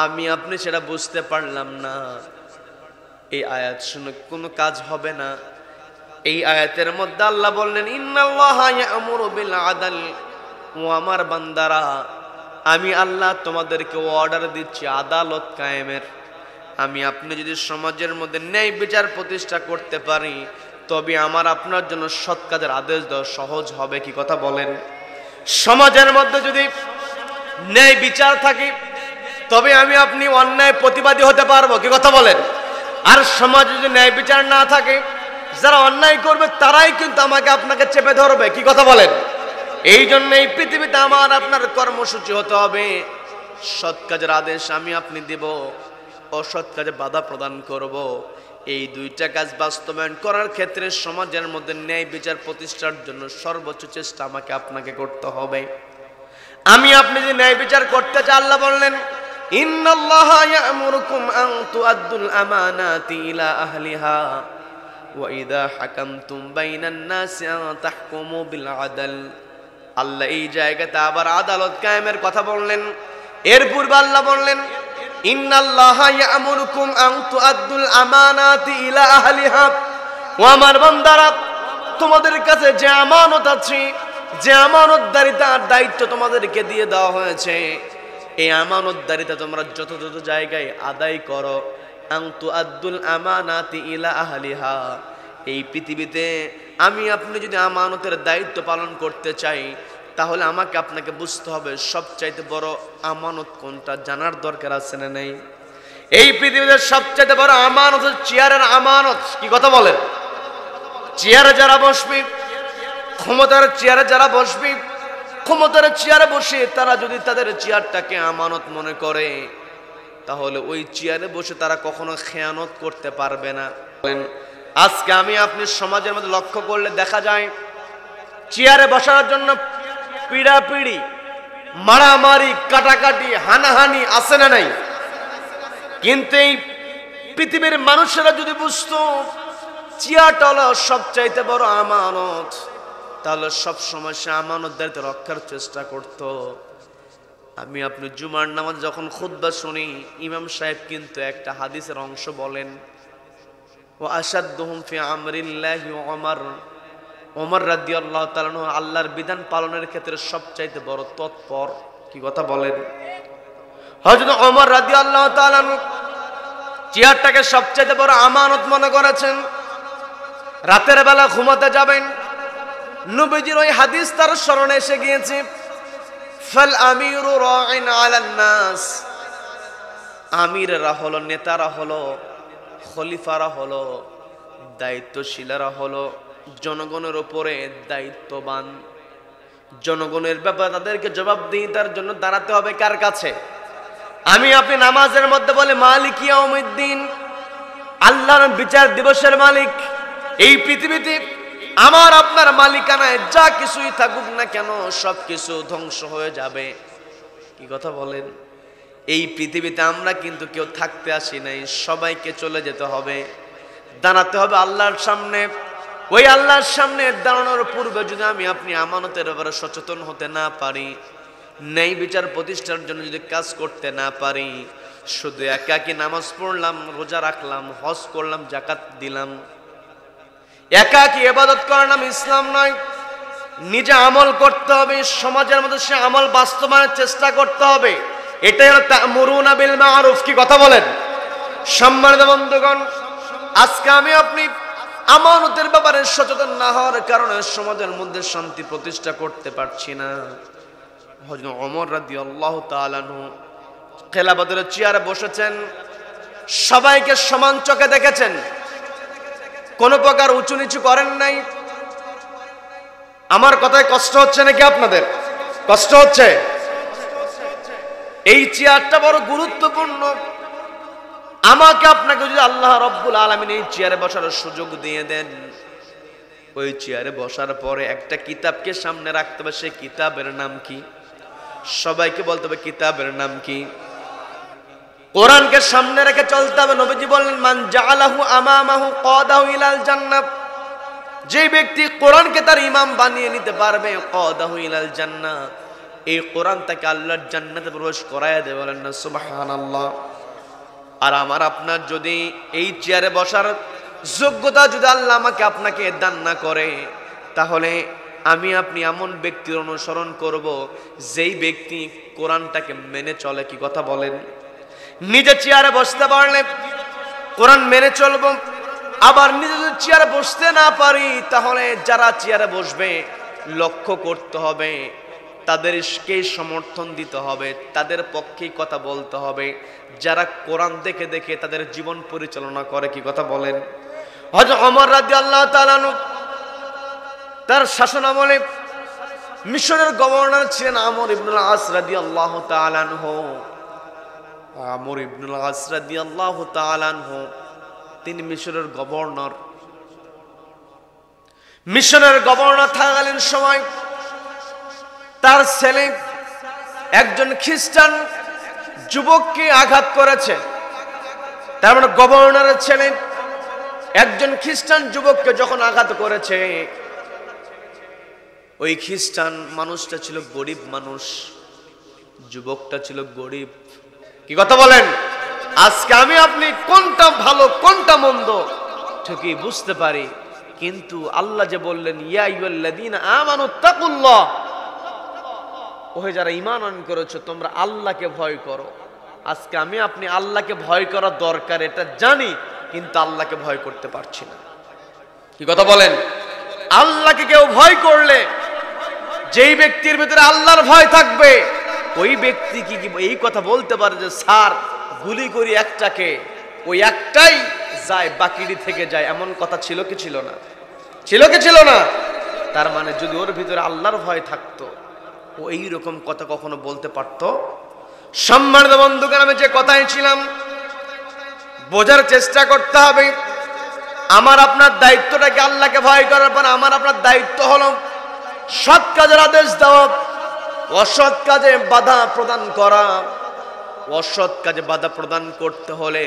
আমি আপনি সেটা বুঝতে পারলাম না। এই আয়াত শুনে কোনো কাজ হবে না। এই আয়াতের মধ্যে আল্লাহ বললেন, ইন্নাল্লাহা ইয়া'মুরু বিল আদল, ও আমার বান্দারা, আমি আল্লাহ তোমাদেরকে অর্ডার দিচ্ছি আদালত কায়েমের। আমি আপনি যদি সমাজের মধ্যে ন্যায় বিচার প্রতিষ্ঠা করতে পারি, তবে আমার আপনার জন্য সৎ কাজের আদেশ দেওয়া সহজ হবে। কি কথা বলেন? সমাজের মধ্যে যদি ন্যায় বিচার থাকে, তবে আমি আপনি অন্যায় প্রতিবাদী হতে পারবো। কি কথা বলেন? আর সমাজে যদি ন্যায় বিচার না থাকে, যারা অন্যায় করবে তারাই কিন্তু আমাকে আপনাকে চেপে ধরবে। কি কথা বলেন? এই জন্য এই পৃথিবীতে আমার আপনার কর্মসূচি হতে হবে, সৎ কাজের আদেশ আমি আপনি দেব, অসৎ কাজে বাধা প্রদান করব। এই দুইটা কাজ বাস্তবায়ন করার ক্ষেত্রে সমাজের মধ্যে ন্যায় বিচার প্রতিষ্ঠার জন্য সর্বোচ্চ চেষ্টা আমাকে আপনাকে করতে হবে। আমি আপনি যদি ন্যায় বিচার করতে চাই, আল্লাহ বললেন, ইন্নাল্লাহা ইয়া'মুরুকুম আন তুআদ্দুল আমানাতি ইলা আহলিহা ওয়া ইযা হাকামতুম বাইনান নাসি আন তাহকুমু বিল আদল। আল্লাহ এই জায়গাতে আবার আদালত কায়েমের কথা বললেন। এর পূর্বে আল্লাহ বললেন, ইন্নাল্লাহা ইয়া'মুরুকুম আন তুআদ্দুল আমানাতি ইলা আহলিহা, ও আমার বান্দারা, তোমাদের কাছে যে আমানত আছে, যে আমানতদারিতার দায়িত্ব তোমাদেরকে দিয়ে দেওয়া হয়েছে, এই আমানতদারিতা তোমরা যথাযথ জায়গায় আদায় করো। আন তুআদ্দুল আমানাতি ইলা আহলিহা, এই পৃথিবীতে আমি আপনি যদি আমানতের দায়িত্ব পালন করতে চাই, তাহলে আমাকে আপনাকে বুঝতে হবে সবচাইতে বড় আমানত কোনটা, জানার দরকার আছে না নেই? এই পৃথিবীতে সবচাইতে বড় আমানত হচ্ছে চেয়ারের আমানত। কি কথা বলেন? চেয়ারে যারা বসবে, ক্ষমতার চেয়ারে যারা বসবে, ক্ষমতার চেয়ারে বসে তারা যদি তাদের চেয়ারটাকে আমানত মনে করে, তাহলে ওই চেয়ারে বসে তারা কখনো খেয়ানত করতে পারবে না। আজকে আমি আপনি সমাজের মধ্যে লক্ষ্য করলে দেখা যায় চেয়ারে বসার জন্য পিড়াপিড়ি, মারামারি, কাটাকাটি, হানাহানি আছে না নাই? কিন্তু এই পৃথিবীর মানুষেরা যদি বুঝতো চেয়ারটা হলো সবচাইতে বড় আমানত, তাহলে সব সময় সে আমানত দায়িত্ব রক্ষার চেষ্টা করত। আমি আপনি জুমার নামাজ যখন খুতবা শুনি, ইমাম সাহেব কিন্তু একটা হাদিসের অংশ বলেন, ওয়া আশাদ্দুহুম ফি আমরিল্লাহি ওমর রাদিয়াল্লাহু তাআলা আনহু আল্লাহর বিধান পালনের ক্ষেত্রে সবচাইতে বড় তৎপর। কি কথা বলেন? হযরত ওমর রাদিয়াল্লাহু তাআলা আনহু চেয়ারটাকে সবচাইতে বড় আমানত মনে করেছেন। রাতের বেলা ঘুমাতে যাবেন, নবীজির ওই হাদিস তার স্মরণে এসে গিয়েছে, ফাল আমিরু রাইন আলান নাস, আমিররা হলো, নেতারা হলো, খলিফারা হলো, দায়িত্বশীলরা হলো জনগণের উপরে দায়িত্ববান। জনগণের ব্যাপারে তাদেরকে জবাবদিহিতার জন্য দাঁড়াতে হবে কার কাছে? আমি আপনি নামাজের মধ্যে বলে মালিক ইয়াউমিদ্দিন, আল্লাহর বিচার দিবসের মালিক। এই পৃথিবীতে আমার আপনার মালিকানায় যা কিছুই থাকুক না কেন সবকিছু ধ্বংস হয়ে যাবে। কি কথা বলেন? এই পৃথিবীতে আমরা কিন্তু কেউ থাকতে আসি নাই, সবাইকে চলে যেতে হবে, দাঁড়াতে হবে আল্লাহর সামনে। ওই আল্লাহর সামনে দাঁড়ানোর পূর্বে যদি আমি আপনি আমানতের ব্যাপারে সচেতন হতে না পারি, ন্যায় বিচার প্রতিষ্ঠার জন্য যদি কাজ করতে না পারি, শুধু একাকী নামাজ পড়লাম, রোজা রাখলাম, হজ করলাম, যাকাত দিলাম, একাকী ইবাদত করার নাম ইসলাম নয়। নিজে আমল করতে হবে, সমাজের মধ্যে সে আমল বাস্তবায়নের চেষ্টা করতে হবে। এটাই হলো তা'মুরুনা বিল মা'রুফ। কি কথা বলেন? সম্মানিত বন্ধুগণ, আজকে আমি আপনি আমানতের ব্যাপারে সচেতন না হওয়ার কারণে সমাজের মধ্যে শান্তি প্রতিষ্ঠা করতে পারছি না। হযরত ওমর রাদিয়াল্লাহু তাআলা আনহু খেলাফতের চেয়ারে বসেছেন, সবাইকে সমান চোখে দেখেছেন, কোন প্রকার উঁচু নিচু করেন নাই। আমার কথায় কষ্ট হচ্ছে নাকি? আপনাদের কষ্ট হচ্ছে? এই চেয়ারটা বড় গুরুত্বপূর্ণ। আমাকে আপনাকে যদি আল্লাহ রাব্বুল আলামিন এই চেয়ারে বসার সুযোগ দিয়ে দেন, ওই চেয়ারে বসার পরে একটা কিতাবকে সামনে রাখতে হবে। সেই কিতাবের নাম কি? সবাইকে বলতে হবে কিতাবের নাম কি? কোরআনকে সামনে রেখে চলতে হবে। নবীজি বললেন, মান জাআলাহু আমামাহু কাদাহু ইলাল জান্নাহ, যে ব্যক্তি কোরআনকে তার ইমাম বানিয়ে নিতে পারবে, কাদাহু ইলাল জান্নাহ, এই কোরআন তাকে আল্লাহর জান্নাতে প্রবেশ করায় দেবে। বলেন না সুবহানাল্লাহ। আর আমার আপনার যদি এই চেয়ারে বসার যোগ্যতা যদি আল্লাহ আমাকে আপনাকে দান না করে, তাহলে আমি আপনি এমন ব্যক্তির অনুসরণ করব যেই ব্যক্তি কোরআনটাকে মেনে চলে। কি কথা বলেন? নিজে চেয়ারে বসতে পারলে কোরআন মেনে চলবো, আবার নিজে যদি চেয়ারে বসতে না পারি, তাহলে যারা চেয়ারে বসবে লক্ষ্য করতে হবে, তাদেরকে সমর্থন দিতে হবে, তাদের পক্ষেই কথা বলতে হবে, যারা কোরআন দেখে দেখে তাদের জীবন পরিচালনা করে। কি কথা বলেন? হযরত ওমর রাদিয়াল্লাহু তাআলা আনহু তার শাসন আমলে মিশরের গভর্নর ছিলেন আমর ইবনুল আস রাদিয়াল্লাহু তাআলা আনহু। আমর ইবনুল আস রাদিয়াল্লাহু তাআলা আনহু তিনি মিশরের গভর্নর। মিশরের গভর্নর থাকাকালীন সময় তার ছেলে একজন খ্রিস্টান যুবককে আঘাত করেছে। তার মানে গভর্নরের ছেলে একজন খ্রিস্টান যুবককে যখন আঘাত করেছে, ওই খ্রিস্টান মানুষটা ছিল গরিব মানুষ, যুবকটা ছিল গরিব। কি কথা বলেন? আজকে আমি আপনি কোনটা ভালো কোনটা মন্দ ঠিকই বুঝতে পারি, কিন্তু আল্লাহ যে বললেন ইয়া আইয়ুহাল্লাযীনা আমানুত্তাকুল্লাহ, ওহে যারা ঈমান আনয়ন করেছো তোমরা আল্লাহকে ভয় করো। আজকে আমি আপনি আল্লাহকে ভয় করা দরকার এটা জানি, কিন্তু আল্লাহকে ভয় করতে পারছি না। কি কথা বলেন? আল্লাহকে কেউ ভয় করলে, যেই ব্যক্তির ভিতরে আল্লাহর ভয় থাকবে, ওই ব্যক্তি কি এই কথা বলতে পারে যে স্যার গুলি করি একটাকে, ওই একটাই যায় বাকিটি থেকে যায়, এমন কথা ছিল কি ছিল না? ছিল কি ছিল না? তার মানে যদি ওর ভিতরে আল্লাহর ভয় থাকতো, ও এইরকম কথা কখনো বলতে পারত? সম্মানিত বন্ধুগণ, আমি যে কথায় ছিলাম, বোঝার চেষ্টা করতে হবে। আমার আপনার দায়িত্বটাকে আল্লাহকে ভয় করার পর আমার আপনার দায়িত্ব হলো সৎ কাজের আদেশ দেওয়া, অসৎ কাজে বাধা প্রদান করা। অসৎ কাজে বাধা প্রদান করতে হলে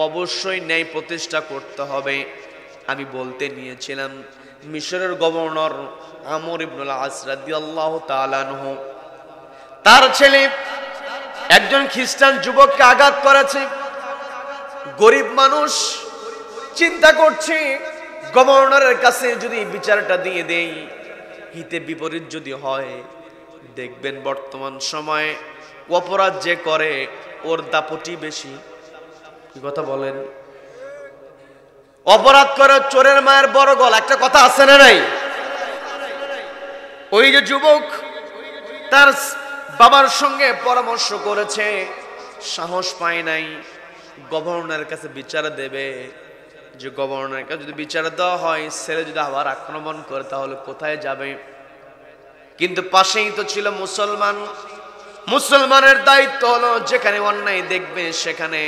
অবশ্যই ন্যায় প্রতিষ্ঠা করতে হবে। আমি বলতে নিয়েছিলাম, মিশরের গভর্নর আমর ইবনুল আস রাদিয়াল্লাহু তাআলা আনহু, তার ছেলে একজন খ্রিস্টান যুবককে আঘাত করেছে। গরিব মানুষ চিন্তা করছে, গভর্নরের কাছে যদি বিচারটা দিয়ে দেই, হিতে বিপরীত যদি হয়, দেখবেন বর্তমান সময়ে অপরাধ যে করে ওর দাপটি বেশি। কি কথা বলেন? অপরাধ করে চোরের মায়ের বড় গল, একটা কথা আছে না নাই? ওই যে যুবক তার বাবার সঙ্গে পরামর্শ করেছে, সাহস পায় নাই গভর্নরের কাছে বিচার দেবে। যে গভর্নরের কাছে যদি বিচার দেওয়া হয়, ছেলে যদি আবার আক্রমণ করে তাহলে কোথায় যাবে? কিন্তু পাশেই তো ছিল মুসলমান। মুসলমানের দায়িত্ব হলো যেখানে অন্যায় দেখবে সেখানে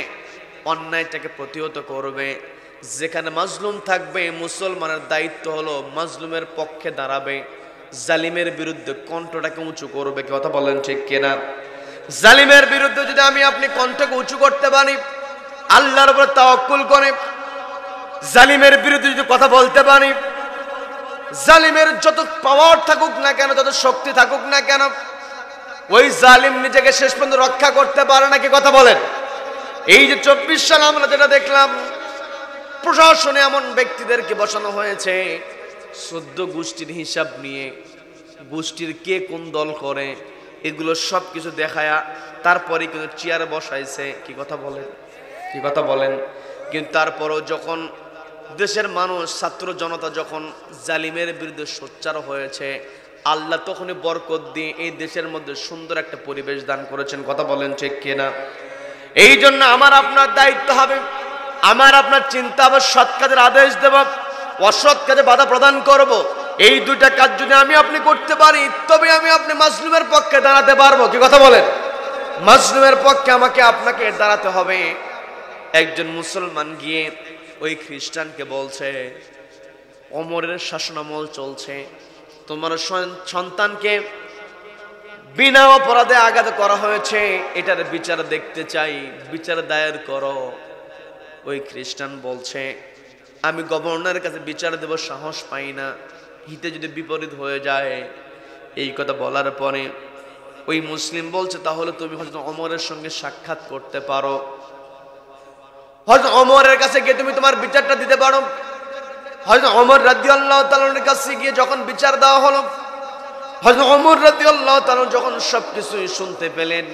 অন্যায়টাকে প্রতিহত করবে। যেখানে মাজলুম থাকবে মুসলমানের দায়িত্ব হলো মাজলুমের পক্ষে দাঁড়াবে, জালিমের বিরুদ্ধে কণ্ঠটাকে উঁচু করবে। কথা বলেন ঠিক কিনা? জালিমের বিরুদ্ধে যদি আমি আপনি কণ্ঠকে উঁচু করতে পারি, আল্লাহর উপর তাওয়াক্কুল করে জালিমের বিরুদ্ধে যদি কথা বলতে পারি, জালিমের যত পাওয়ার থাকুক না কেন, যত শক্তি থাকুক না কেন, ওই জালিম নিজেকে শেষ পর্যন্ত রক্ষা করতে পারে না। কি কথা বলেন? এই যে 24 সাল আমরা যেটা দেখলাম, প্রশাসনে এমন ব্যক্তিদেরকে বসানো হয়েছে 14 গোষ্ঠীর হিসাব নিয়ে, গোষ্ঠীর কে কোন দল করে এগুলো সব কিছু দেখায়া তারপরে কিন্তু চেয়ার বসাইছে। কি কথা বলেন? কি কথা বলেন? কিন্তু তারপরও যখন দেশের মানুষ, ছাত্র জনতা যখন জালিমের বিরুদ্ধে সোচ্চার হয়েছে, আল্লাহ তখনই বরকত দিয়ে এই দেশের মধ্যে সুন্দর একটা পরিবেশ দান করেছেন। কথা বলেন ঠিক কিনা? এই জন্য আমার আপনার দায়িত্ব হবে, আমার আপনার চিন্তা হবে সৎ কাজের আদেশ দেব, অসৎ কাজে বাধা প্রদান করব। এই দুইটা কাজ যদি আমি আপনি করতে পারি, তবে আমি আপনি মাজলুমের পক্ষে দাঁড়াতে পারবো। কি কথা বলেন? মাজলুমের পক্ষে আমাকে আপনাকে দাঁড়াতে হবে। একজন মুসলমান গিয়ে ওই খ্রিস্টানকে বলছে, ওমরের শাসনামল চলছে, তোমার সন্তানকে বিনা অপরাধে আঘাত করা হয়েছে, এটার বিচার দেখতে চাই, বিচার দায়ের করো। ওই খ্রিস্টান বলছে, আমি গভর্নরের কাছে বিচার দেব সাহস পাই না, হিতে যদি বিপরীত হয়ে যায়। এই কথা বলার পরে ওই মুসলিম বলছে, তাহলে তুমি হয়তো ওমরের সঙ্গে সাক্ষাৎ করতে পারো, হয়তো ওমরের কাছে গিয়ে তুমি তোমার বিচারটা দিতে পারো। হয়তো ওমর রাদিয়াল্লাহু তাআলার কাছে গিয়ে যখন বিচার দেওয়া হলো, হয়তো ওমর রাদিয়াল্লাহু তাআলা যখন সবকিছুই শুনতে পেলেন,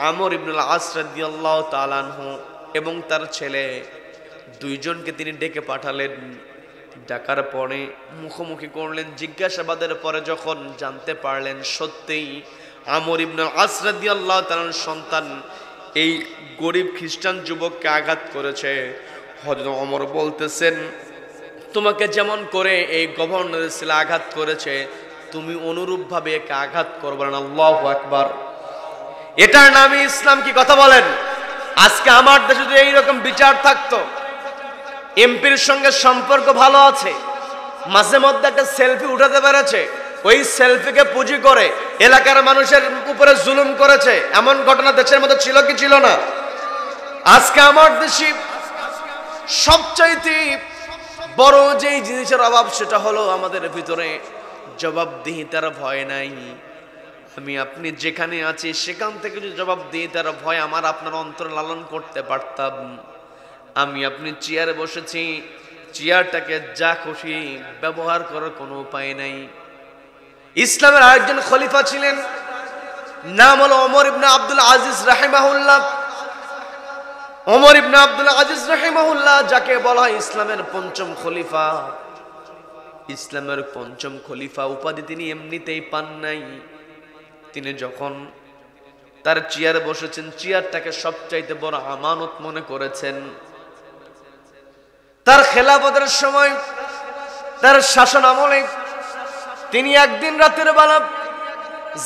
আমর ইবনুল আস রাদিয়াল্লাহু তাআলা আনহু এবং তার ছেলে দুইজনকে তিনি ডেকে পাঠালেন। ডাকার পরে মুখোমুখি করলেন, জিজ্ঞাসাবাদের পরে যখন জানতে পারলেন সত্যিই আমর ইবনুল আস রাদিয়াল্লাহু তাআলার সন্তান এই গরিব খ্রিস্টান যুবককে আঘাত করেছে, হযরত ওমর বলতেছেন, তোমাকে যেমন করে এই গভর্নরের ছেলে আঘাত করেছে, তুমি অনুরূপভাবে একে আঘাত করবে না। আল্লাহু আকবার। এটার নামই ইসলাম। কি কথা বলেন? আজকে আমার দেশে যদি এইরকম বিচার থাকতো, এমপির সঙ্গে সম্পর্ক ভালো আছে, মাঝে মধ্যে একটা সেলফি উঠাতে পেরেছে, ওই সেলফিকে পুঁজি করে এলাকার মানুষের উপরে জুলুম করেছে, এমন ঘটনা দেশের মধ্যে ছিল কি ছিল না? আজকে আমার দেশে সবচাইতে বড় যেই জিনিসের অভাব, সেটা হলো আমাদের ভিতরে জবাবদিহিতার ভয় নাই। আমি আপনি যেখানে আছি সেখান থেকে যদি জবাবদিহিতার ভয় আমার আপনার অন্তর লালন করতে পারতাম, আমি আপনি চেয়ারে বসেছি, চেয়ারটাকে যা খুশি ব্যবহার করার কোনো উপায় নাই। ইসলামের আরেকজন খলিফা ছিলেন, নাম হলো ওমর ইবনে আব্দুল আজিজ রাহিমাহুল্লাহ। ওমর ইবনে আব্দুল আজিজ রাহিমাহুল্লাহ, যাকে বলা হয় ইসলামের পঞ্চম খলিফা। ইসলামের পঞ্চম খলিফা উপাধি তিনি এমনিতেই পান নাই। তিনি যখন তার চেয়ারে বসেছেন, চেয়ারটাকে সবচাইতে বড় আমানত মনে করেছেন। তার খেলাফতের সময়, তার শাসন আমলে তিনি একদিন রাতের বেলা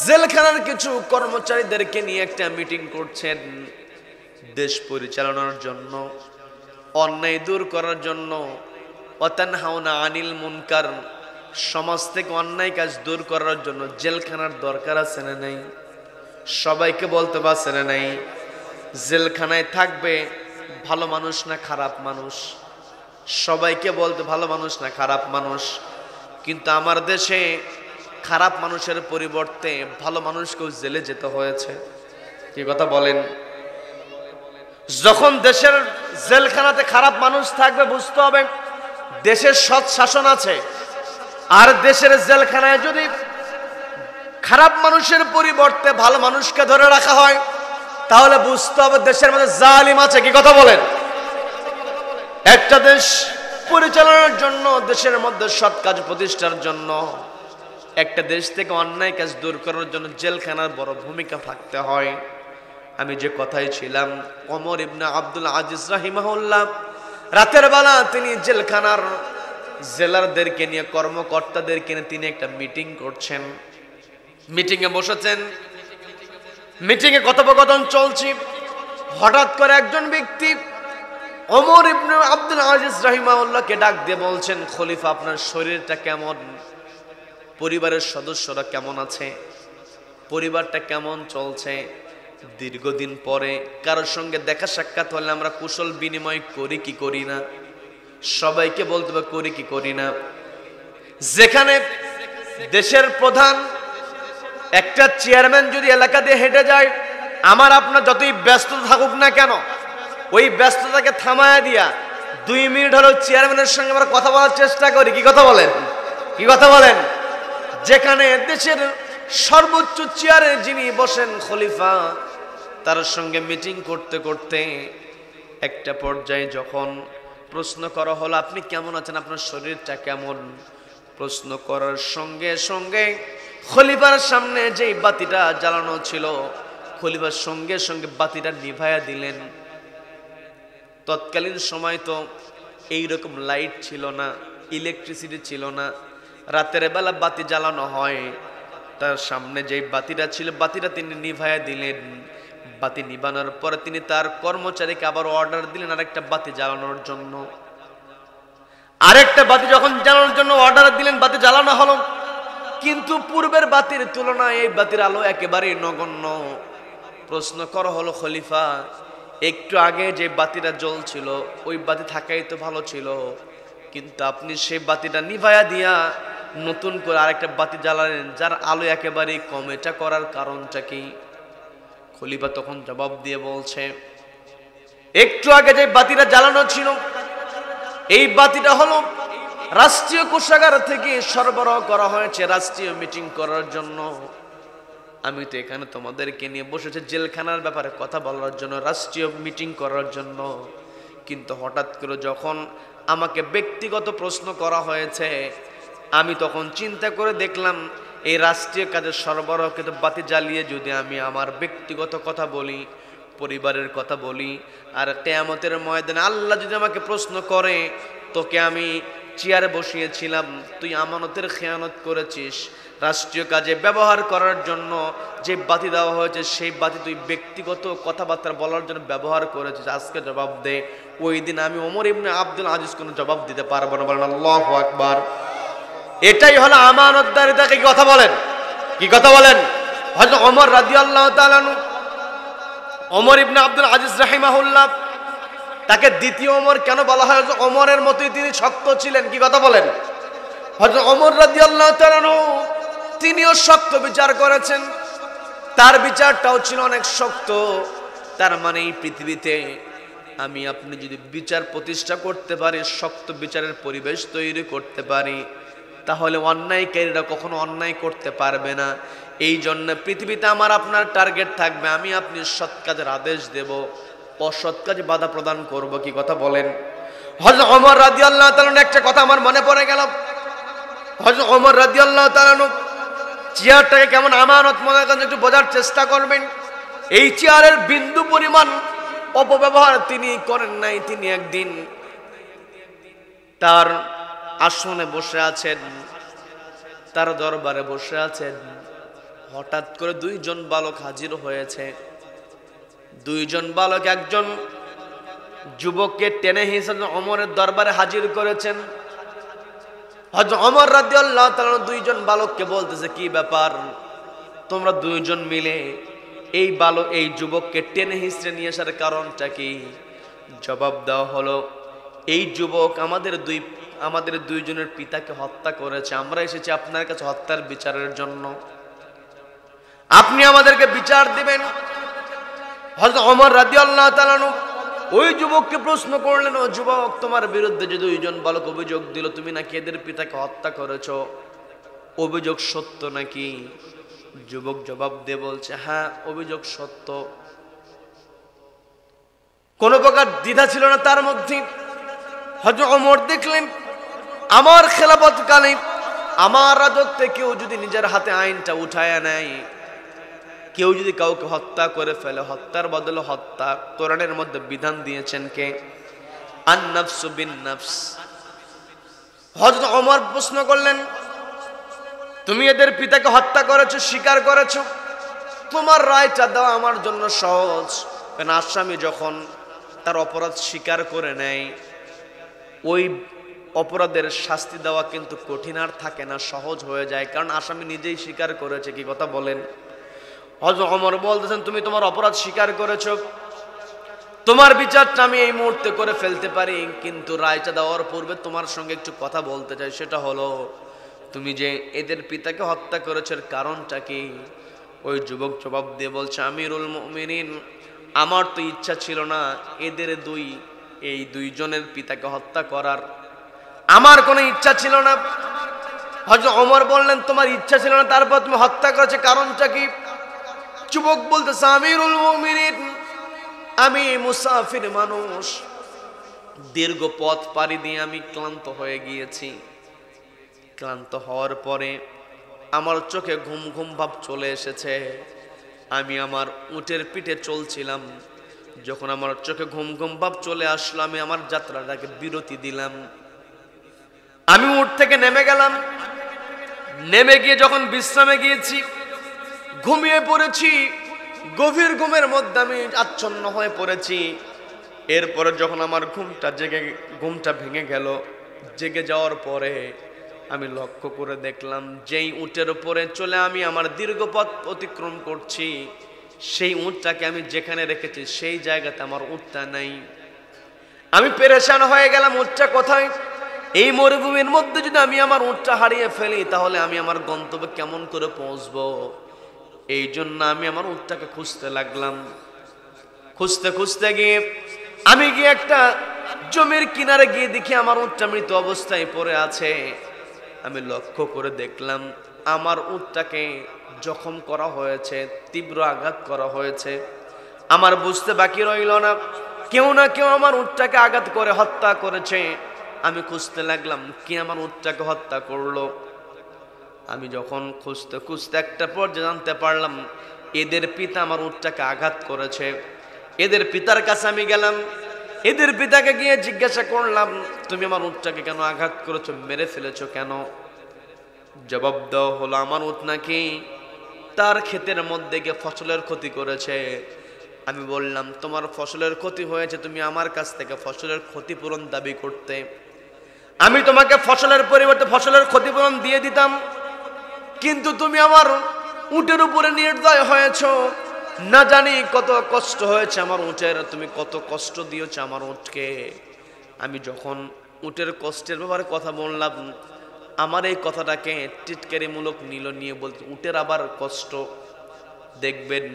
জেলখানার কিছু কর্মচারীদেরকে নিয়ে একটা মিটিং করছেন দেশ পরিচালনার জন্য, অন্যায় দূর করার জন্য, ওয়াতানহাউনা আনিল মুনকার, সমাজ থেকে অন্যায় কাজ দূর করার জন্য জেলখানার দরকার আছে না নাই? সবাইকে বলতে পারছে না নাই? জেলখানায় থাকবে ভালো মানুষ না খারাপ মানুষ? সবাইকে বলতে ভালো মানুষ না খারাপ মানুষ? কিন্তু আমার দেশে খারাপ মানুষের পরিবর্তে ভালো মানুষকেও জেলে যেতে হয়েছে। কি কথা বলেন? যখন দেশের জেলখানাতে খারাপ মানুষ থাকবে বুঝতে হবে দেশের সৎ শাসন আছে। আর দেশের জেলখানায় যদি খারাপ মানুষের পরিবর্তে ভালো মানুষকে ধরে রাখা হয় তাহলে বুঝতে হবে দেশের মধ্যে জালিম আছে। কি কথা বলেন? একটা দেশ পরিচালনার জন্য, দেশের মধ্যে সৎ কাজ প্রতিষ্ঠার জন্য, একটা দেশ থেকে অন্যায় কাজ দূর করার জন্য জেলখানার বড় ভূমিকা থাকতে হয়। আমি যে কথাই ছিলাম, ওমর ইবনে আব্দুল আজিজ রাহিমাহুল্লাহ রাতের বেলা তিনি জেলখানার জেলারদেরকে নিয়ে, কর্মকর্তাদেরকে নিয়ে তিনি একটা মিটিং করছেন। মিটিংয়ে বসেছেন, মিটিংয়ে কথোপকথন চলছে। হঠাৎ করে একজন ব্যক্তি ওমর ইবনে আব্দুল আজিজ রাহিমাহুল্লাহকে ডাক দিয়ে বলছেন, খলিফা আপনার শরীরটা কেমন? পরিবারের সদস্যরা কেমন আছে? পরিবারটা কেমন চলছে? দীর্ঘদিন পরে কারোর সঙ্গে দেখা সাক্ষাৎ হলে আমরা কুশল বিনিময় করি কি করি না? সবাইকে বলতে হবে করি কি করি না? যেখানে দেশের প্রধান একটা চেয়ারম্যান যদি এলাকা দিয়ে হেঁটে যায়, আমার আপনার যতই ব্যস্ত থাকুক না কেন, ওই ব্যস্ততাকে থামায়া দিয়া 2 মিনিট হলেও চেয়ারম্যানের সঙ্গে আমরা কথা বলার চেষ্টা করি। কি কথা বলেন? কি কথা বলেন? যেখানে দেশের সর্বোচ্চ চেয়ারে যিনি বসেন খলিফা, তার সঙ্গে মিটিং করতে করতে একটা পর্যায়ে যখন প্রশ্ন করা হলো আপনি কেমন আছেন, আপনার শরীরটা কেমন, প্রশ্ন করার সঙ্গে সঙ্গে খলিফার সামনে যেই বাতিটা জ্বালানো ছিল, খলিফার সঙ্গে সঙ্গে বাতিটা নিভায়া দিলেন। তৎকালীন সময় তো এইরকম লাইট ছিল না, ইলেকট্রিসিটি ছিল না, রাতের বেলা বাতি জ্বালানো হয়। তার সামনে যেই বাতিটা ছিল, বাতিটা তিনি নিভায়া দিলেন। বাতি নিভানোর পরে তিনি তার কর্মচারীকে আবার অর্ডার দিলেন আরেকটা বাতি জ্বালানোর জন্য। আরেকটা বাতি যখন জ্বালানোর জন্য অর্ডার দিলেন, বাতি জ্বালানো হলো, কিন্তু পূর্বের বাতির তুলনায় এই বাতির আলো একেবারেই নগণ্য। প্রশ্ন করা হলো, খলিফা একটু আগে যে বাতিটা জ্বলছিল ওই বাতি থাকাই তো ভালো ছিল, কিন্তু আপনি সেই বাতিটা নিভায়া দিয়া নতুন করে আরেকটা বাতি জ্বালালেন যার আলো একেবারেই কম, এটা করার কারণটা কি? খলিফা তখন জবাব দিয়ে বলছে, একটু আগে যে বাতিটা জ্বালানো ছিল এই বাতিটা হলো রাষ্ট্রীয় কোষাগার থেকে সরবরাহ করা হয়েছে রাষ্ট্রীয় মিটিং করার জন্য। আমি তো এখানে তোমাদেরকে নিয়ে বসেছি জেলখানার ব্যাপারে কথা বলার জন্য, রাষ্ট্রীয় মিটিং করার জন্য, কিন্তু হঠাৎ করে যখন আমাকে ব্যক্তিগত প্রশ্ন করা হয়েছে আমি তখন চিন্তা করে দেখলাম এই রাষ্ট্রীয় কাজের সরবরাহকৃত বাতি জ্বালিয়ে যদি আমি আমার ব্যক্তিগত কথা বলি, পরিবারের কথা বলি, আর কিয়ামতের ময়দানে আল্লাহ যদি আমাকে প্রশ্ন করে তোকে আমি চেয়ারে বসিয়েছিলাম, তুই আমানতের খেয়ানত করেছিস, রাষ্ট্রীয় কাজে ব্যবহার করার জন্য যে বাতি দেওয়া হয়েছে সেই বাতি তুই ব্যক্তিগত কথাবার্তা বলার জন্য ব্যবহার করেছিস, আজকে জবাব দে। ওই দিন আমি ওমর ইবনে আব্দুল আজিজ কোনো জবাব দিতে পারবো না। বলেন আল্লাহু আকবার। এটাই হলো আমানতদারিতাকে কি কথা বলেন? কি কথা বলেন? হযরত ওমর রাদিয়াল্লাহু তাআলা আনহু, ওমর ইবনে আব্দুল আজিজ রাহিমাহুল্লাহ, তাকে দ্বিতীয় ওমর কেন বলা হয়? ওমরের মতোই তিনি শক্ত ছিলেন। কি কথা বলেন? হযরত ওমর রাদিয়াল্লাহু তাআলা আনহু তিনিও শক্ত বিচার করেছেন, তার বিচারটাও ছিল অনেক শক্ত। তার মানে এই পৃথিবীতে আমি আপনি যদি বিচার প্রতিষ্ঠা করতে পারি, শক্ত বিচারের পরিবেশ তৈরি করতে পারি, তাহলে অন্যায়কারীরা কখনো অন্যায় করতে পারবে না। এই জন্য পৃথিবীতে আমার আপনার টার্গেট থাকবে আমি আপনি সৎ কাজের আদেশ দেব, অসৎ কাজে বাধা প্রদান করব। কি কথা বলেন? হযরত ওমর রাদিয়াল্লাহু তাআলা একটা কথা আমার মনে পড়ে গেল। হযরত ওমর রাদিয়াল্লাহু তাআলা চেয়ারটাকে কেমন আমানত মনে করেন, একটু বোঝার চেষ্টা করবেন। এই চেয়ারের বিন্দু পরিমাণ অপব্যবহার তিনি করেন নাই। তিনি একদিন তার আসনে বসে আছেন, তার দরবারে বসে আছেন, হঠাৎ করে দুইজন বালক হাজির হয়েছে। দুইজন বালক একজন যুবককে টেনে হিসেবে ওমরের দরবারে হাজির করেছেন। হযরত ওমর রাদিয়াল্লাহু তাআলা দুইজন বালককে বলতেছে, কি ব্যাপার, তোমরা দুইজন মিলে এই যুবককে টেনে হিসেবে নিয়ে আসার কারণটা কি? জবাব দেওয়া হলো, এই যুবক আমাদের দুইজনের পিতাকে হত্যা করেছে। আমরা এসেছি আপনার কাছে হত্যার বিচারের জন্য, আপনি আমাদেরকে বিচার দিবেন। হযরত ওমর রাদিয়াল্লাহু তাআলা ওই যুবককে প্রশ্ন করলেন, ও যুবক, তোমার বিরুদ্ধে যে দুইজন বালক অভিযোগ দিল তুমি নাকি এদের পিতাকে হত্যা করেছো, অভিযোগ সত্য নাকি? যুবক জবাব দিয়ে বলছে, হ্যাঁ, অভিযোগ সত্য। কোন প্রকার দ্বিধা ছিল না তার মধ্যে। হযরত ওমর দেখলেন, আমার খেলাফতকালে আমার রাজত্বে কেউ যদি নিজের হাতে আইনটা উঠায় নেয়, কেউ যদি কাউকে হত্যা করে ফেলে, হত্যার বদলে হত্যা কোরআনের মধ্যে বিধান দিয়েছেন কে? আন-নাফসু বিন-নাফস। হযরত ওমর প্রশ্ন করলেন, তুমি এদের পিতাকে হত্যা করেছো, স্বীকার করেছো, তোমার রায়টা দেওয়া আমার জন্য সহজ। কারণ আসামি যখন তার অপরাধ স্বীকার করে নেয়, ওই অপরাধের শাস্তি দেওয়া কিন্তু কঠিন আর থাকে না, সহজ হয়ে যায়, কারণ আসামি নিজেই স্বীকার করেছে। কি কথা বলেন? হযরত ওমর বলতেছেন, তুমি তোমার অপরাধ স্বীকার করেছো, তোমার বিচারটা আমি এই মুহূর্তে করে ফেলতে পারি, কিন্তু রায়টা দেওয়ার পূর্বে তোমার সঙ্গে একটু কথা বলতে চাই। সেটা হলো, তুমি যে এদের পিতাকে হত্যা করেছো এর কারণটা কি? ওই যুবক জবাব দিয়ে বলছে, আমিরুল মুমিনিন, আমার তো ইচ্ছা ছিল না এই দুইজনের পিতাকে হত্যা করার, আমার কোনো ইচ্ছা ছিল না। হযরত ওমর বললেন, তোমার ইচ্ছা ছিল না, তারপর তুমি হত্যা করেছো, কারণটা কি? যুবক বলতেছে, আমিরুল মুমিনিন, আমি মুসাফির মানুষ, দীর্ঘ পথ পাড়ি দিয়ে আমি ক্লান্ত হয়ে গিয়েছি। ক্লান্ত হওয়ার পরে আমার চোখে ঘুম ঘুম ভাব চলে এসেছে। আমি আমার উটের পিঠে চলছিলাম, যখন আমার চোখে ঘুম ঘুম ভাব চলে আসলো, আমি আমার যাত্রাটাকে বিরতি দিলাম। আমি উট থেকে নেমে গেলাম। নেমে গিয়ে যখন বিশ্রামে গিয়েছি, ঘুমিয়ে পড়েছি। গভীর ঘুমের মধ্যে আমি আচ্ছন্ন হয়ে পড়েছি। এরপরে যখন আমার ঘুমটা ভেঙে গেল, জেগে যাওয়ার পরে আমি লক্ষ্য করে দেখলাম, যেই উটের উপরে চলে আমি আমার দীর্ঘ পথ অতিক্রম করছি, সেই উটটাকে আমি যেখানে রেখেছি সেই জায়গাতে আমার উটটা নাই। আমি পেরেশান হয়ে গেলাম, উটটা কোথায়? এই মরুভূমির মধ্যে যদি আমি আমার উটটা হারিয়ে ফেলি, তাহলে আমি আমার গন্তব্যে কেমন করে পৌঁছবো? এই জন্য আমি আমার উটটাকে খুঁজতে লাগলাম। খুঁজতে খুঁজতে গিয়ে আমি গিয়ে একটা জমির কিনারে গিয়ে দেখি আমার উটটা মৃত অবস্থায় পড়ে আছে। আমি লক্ষ্য করে দেখলাম আমার উটটাকে জখম করা হয়েছে, তীব্র আঘাত করা হয়েছে। আমার বুঝতে বাকি রইল না, কেউ না কেউ আমার উটটাকে আঘাত করে হত্যা করেছে। আমি খুঁজতে লাগলাম, কে আমার উটটাকে হত্যা করলো। আমি যখন খুঁজতে খুঁজতে একটা পর্যায়ে জানতে পারলাম, এদের পিতা আমার উটটাকে আঘাত করেছে। এদের পিতার কাছে আমি গেলাম, এদের পিতাকে গিয়ে জিজ্ঞাসা করলাম, তুমি আমার উটটাকে কেন আঘাত করেছো, মেরে ফেলেছো কেন? জবাব দেওয়া হলো, আমার উট নাকি তার ক্ষেতের মধ্যে গিয়ে ফসলের ক্ষতি করেছে। আমি বললাম, তোমার ফসলের ক্ষতি হয়েছে, তুমি আমার কাছ থেকে ফসলের ক্ষতিপূরণ দাবি করতে, আমি তোমাকে ফসলের পরিবর্তে ফসলের ক্ষতিপূরণ দিয়ে দিতাম, কিন্তু তুমি আমার উটের উপরে নির্দয় হয়েছ। না জানি কত কষ্ট হয়েছে আমার উটের, তুমি কত কষ্ট দিয়েছ আমার উটকে। আমি যখন উটের কষ্টের ব্যাপারে কথা বললাম, আমার এই কথাটাকে টিটকারিমূলক নিয়ে বলতে, উটের আবার কষ্ট দেখবেন,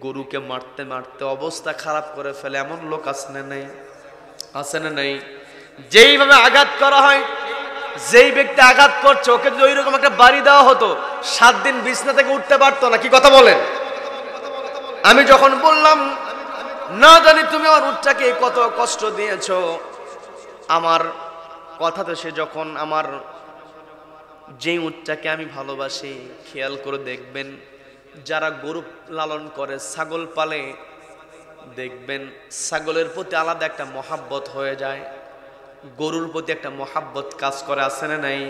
গরুকে মারতে মারতে অবস্থা খারাপ করে ফেলে এমন লোক আছে না নেই? আছে না নেই? যেইভাবে আঘাত করা হয়, যেই ব্যক্তি আঘাত করছে ওকে যদি ওইরকম একটা বাড়ি দেওয়া হতো, 7 দিন বিছনা থেকে উঠতে পারতো না। কি কথা বলেন? আমি যখন বললাম, না জানি তুমি আমার উটটাকে কত কষ্ট দিয়েছ, আমার কথাতে সে যখন আমার যেই উটটাকে আমি ভালোবাসি, খেয়াল করে দেখবেন যারা গরু লালন করে, ছাগল পালে, দেখবেন ছাগলের প্রতি আলাদা একটা মহাব্বত হয়ে যায়, গরুর প্রতি একটা মহাব্বত কাজ করে, আছে না নাই?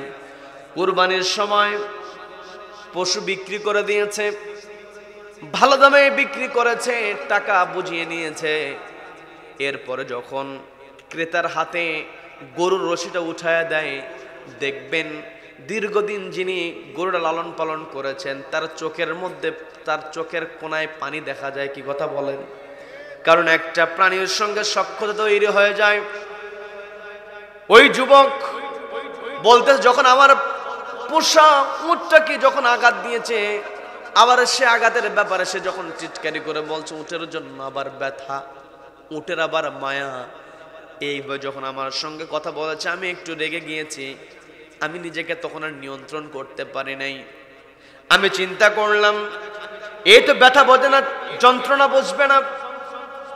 কুরবানির সময় পশু বিক্রি করে দিয়েছে, ভালো দামে বিক্রি করেছে, টাকা বুঝিয়ে নিয়েছে। এরপরে যখন ক্রেতার হাতে গরুর রশিটা উঠায় দেয়, দেখবেন দীর্ঘদিন যিনি গরুটা লালন পালন করেছেন তার চোখের মধ্যে, তার চোখের কোনায় পানি দেখা যায়। কি কথা বলেন? কারণ একটা প্রাণীর সঙ্গে সখ্যতা তৈরি হয়ে যায়। ওই যুবক বলতে, যখন আমার পোষা উটটাকে যখন আঘাত দিয়েছে, আবার সে আঘাতের ব্যাপারে সে যখন চিৎকারি করে বলছে উটের জন্য আবার ব্যথা, উটের আবার মায়া, এইভাবে যখন আমার সঙ্গে কথা বলেছে আমি একটু রেগে গিয়েছি। আমি নিজেকে তখন আর নিয়ন্ত্রণ করতে পারি নাই। আমি চিন্তা করলাম এই তো ব্যথা বোঝে না, যন্ত্রণা বুঝবে না,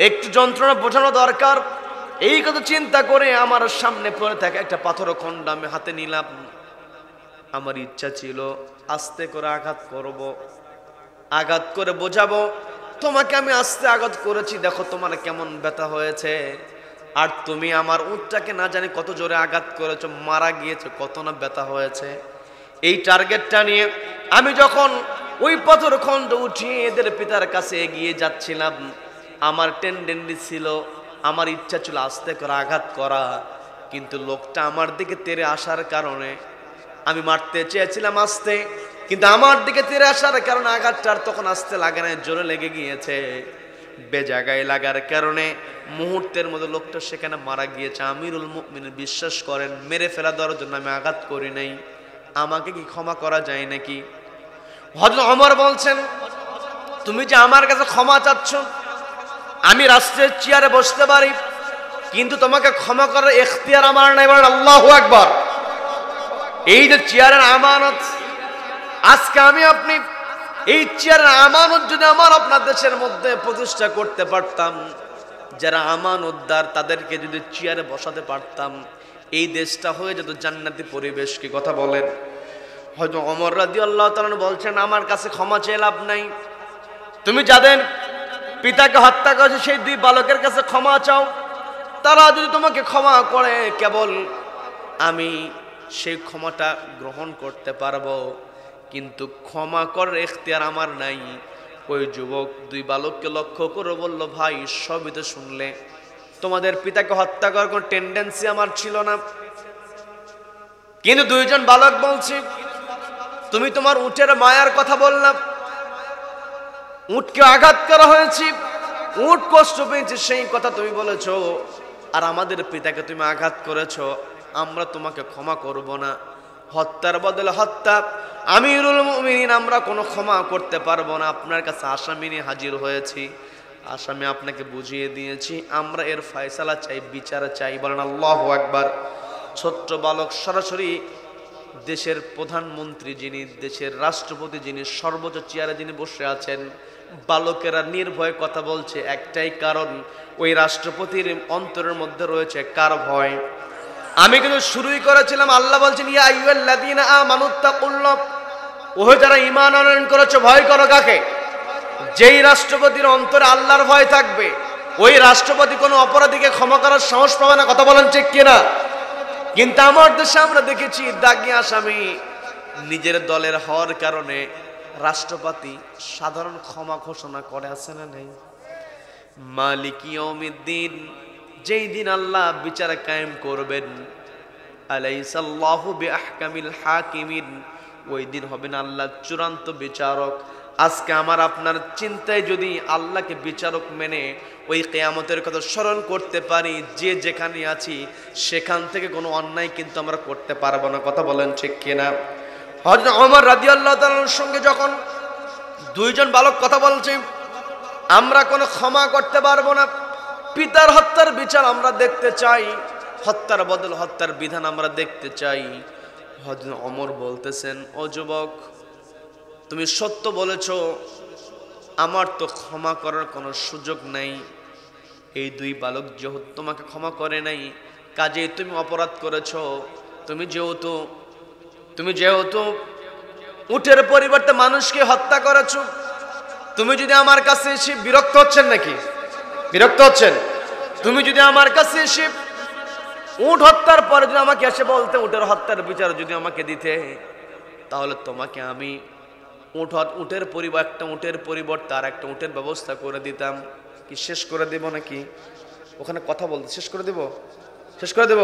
একটু যন্ত্রণা বোঝানো দরকার। এই কথা চিন্তা করে আমার সামনে পড়ে থাকে একটা পাথর খণ্ড আমি হাতে নিলাম। আমার ইচ্ছা ছিল আস্তে করে আঘাত করব, আঘাত করে বোঝাবো তোমাকে আমি আস্তে আঘাত করেছি, দেখো তোমার কেমন ব্যথা হয়েছে। আর তুমি আমার উটটাকে না জানি কত জোরে আঘাত করেছো, মারা গিয়েছে, কত না ব্যথা হয়েছে। এই টার্গেটটা নিয়ে আমি যখন ওই পাথর খণ্ড উঠিয়ে এদের পিতার কাছে এগিয়ে যাচ্ছিলাম, আমার টেন্ডেন্সি ছিল, আমার ইচ্ছা ছিল আস্তে করে আঘাত করা, কিন্তু লোকটা আমার দিকে তেড়ে আসার কারণে আমি মারতে চেয়েছিলাম আস্তে, কিন্তু আমার দিকে তেড়ে আসার কারণে আঘাতটা তখন আস্তে লাগে না, জোরে লেগে গিয়েছে। বেজায়গায় লাগার কারণে মুহূর্তের মধ্যে লোকটা সেখানে মারা গিয়েছে। আমিরুল মুমিনিন বিশ্বাস করেন মেরে ফেলা দেওয়ার জন্য আমি আঘাত করি নাই, আমাকে কি ক্ষমা করা যায় নাকি? হযরত ওমর বলছেন তুমি যে আমার কাছে ক্ষমা চাচ্ছ, আমি রাষ্ট্রের চেয়ারে বসতে পারি, কিন্তু তোমাকে ক্ষমা করার ইখতিয়ার আমার নাই। বলেন আল্লাহু আকবার। এই যে চেয়ারের আমানত, আজকে আমি আপনি এই চেয়ারের আমানত যদি আমার আপনার দেশের মধ্যে প্রতিষ্ঠা করতে পারতাম, যারা আমানতদার তাদেরকে যদি চেয়ারে বসাতে পারতাম, এই দেশটা হয়ে যেত জান্নাতি পরিবেশ। কি কথা বলেন? হয়তো ওমর রাদিয়াল্লাহু তাআলা বলছেন আমার কাছে ক্ষমা চেয়ে লাভ নাই, তুমি যাদের পিতাকে হত্যা করেছে সেই দুই বালকের কাছে ক্ষমা চাও, তারা যদি তোমাকে ক্ষমা করে কেবল আমি সেই ক্ষমাটা গ্রহণ করতে পারবো, কিন্তু ক্ষমা করার ইখতিয়ার আমার নাই। ওই যুবক দুই বালককে লক্ষ্য করে বলল ভাই সবই তো শুনলে, তোমাদের পিতাকে হত্যা করার কোনো টেন্ডেন্সি আমার ছিল না, কিন্তু দুইজন বালক বলছি তুমি তোমার উটের মায়ার কথা বললাম, উটকে আঘাত করা হয়েছে, উট কষ্ট পেয়েছে সেই কথা তুমি বলেছো, আর আমাদের পিতাকে তুমি আঘাত করেছো, আমরা তোমাকে ক্ষমা করব না, হত্যার বদলে হত্যা, আমিরুল মুমিনিন আমরা কোনো ক্ষমা করতে পারবো না, আপনার কাছে আসামি নিয়ে হাজির হয়েছি, আসামি আপনাকে বুঝিয়ে দিয়েছি, আমরা এর ফয়সালা চাই, বিচার চাই। বলেন আল্লাহু আকবার। ছোট্ট বালক সরাসরি দেশের প্রধানমন্ত্রী যিনি, দেশের রাষ্ট্রপতি যিনি, সর্বোচ্চ চেয়ারে যিনি বসে আছেন, বালকেরা নির্ভয়ে কথা বলছে, একটাই কারণ ওই রাষ্ট্রপতির অন্তরের মধ্যে রয়েছে কার ভয়? আমি কিন্তু শুরুই করেছিলাম, আল্লাহ বলছেন ইয়া আইয়ুহাল্লাযীনা আমানুত্তাকুল্লাহ, ওহে যারা ঈমান আনয়ন করেছো ভয় করো কাকে? যেই রাষ্ট্রপতির অন্তরে আল্লাহর ভয় থাকবে ওই রাষ্ট্রপতি কোনো অপরাধীকে ক্ষমা করার সাহস পাবে না। কথা বলেন ঠিক কিনা? কিন্তু আমার দেশে আমরা দেখেছি দাগি আসামি নিজের দলের হওয়ার কারণে রাষ্ট্রপতি সাধারণ ক্ষমা ঘোষণা করে, আছে না নেই? মালিক ইয়াউমিদ্দিন, যেই দিন আল্লাহ বিচার কায়েম করবেন, আলাইসাল্লাহু বিআহকামিল হাকিমিন, ওই দিন হবেন আল্লাহ চূড়ান্ত বিচারক। আজকে আমার আপনার চিন্তায় যদি আল্লাহকে বিচারক মেনে ওই কিয়ামতের কথা স্মরণ করতে পারি, যে যেখানে আছি সেখান থেকে কোনো অন্যায় কিন্তু আমরা করতে পারবো না। কথা বলেন ঠিক কিনা? হযরত ওমর রাদিয়াল্লাহু তাআলার সঙ্গে যখন দুইজন বালক কথা বলছে, আমরা কোনো ক্ষমা করতে পারবো না, পিতার হত্যার বিচার আমরা দেখতে চাই, হত্যার বদল হত্যার বিধান আমরা দেখতে চাই। হযরত ওমর বলতেছেন ও যুবক তুমি সত্য বলেছো, আমার তো ক্ষমা করার কোনো সুযোগ নাই, এই দুই বালক যেহেতু তোমাকে ক্ষমা করে নাই, কাজেই তুমি অপরাধ করেছো। তুমি যেহেতু উটের পরিবর্তে মানুষকে হত্যা করেছো, তুমি যদি আমার কাছে এসে বিরক্ত হচ্ছেন নাকি? বিরক্ত হচ্ছেন? তুমি যদি আমার কাছে এসে উট হত্যার পরে যদি আমাকে এসে বলতে উটের হত্যার বিচার যদি আমাকে দিতে, তাহলে তোমাকে আমি উটের একটা উটের পরিবর্তে আর একটা উটের ব্যবস্থা করে দিতাম। কি শেষ করে দেব নাকি? ওখানে কথা বলতে শেষ করে দেব? শেষ করে দেব?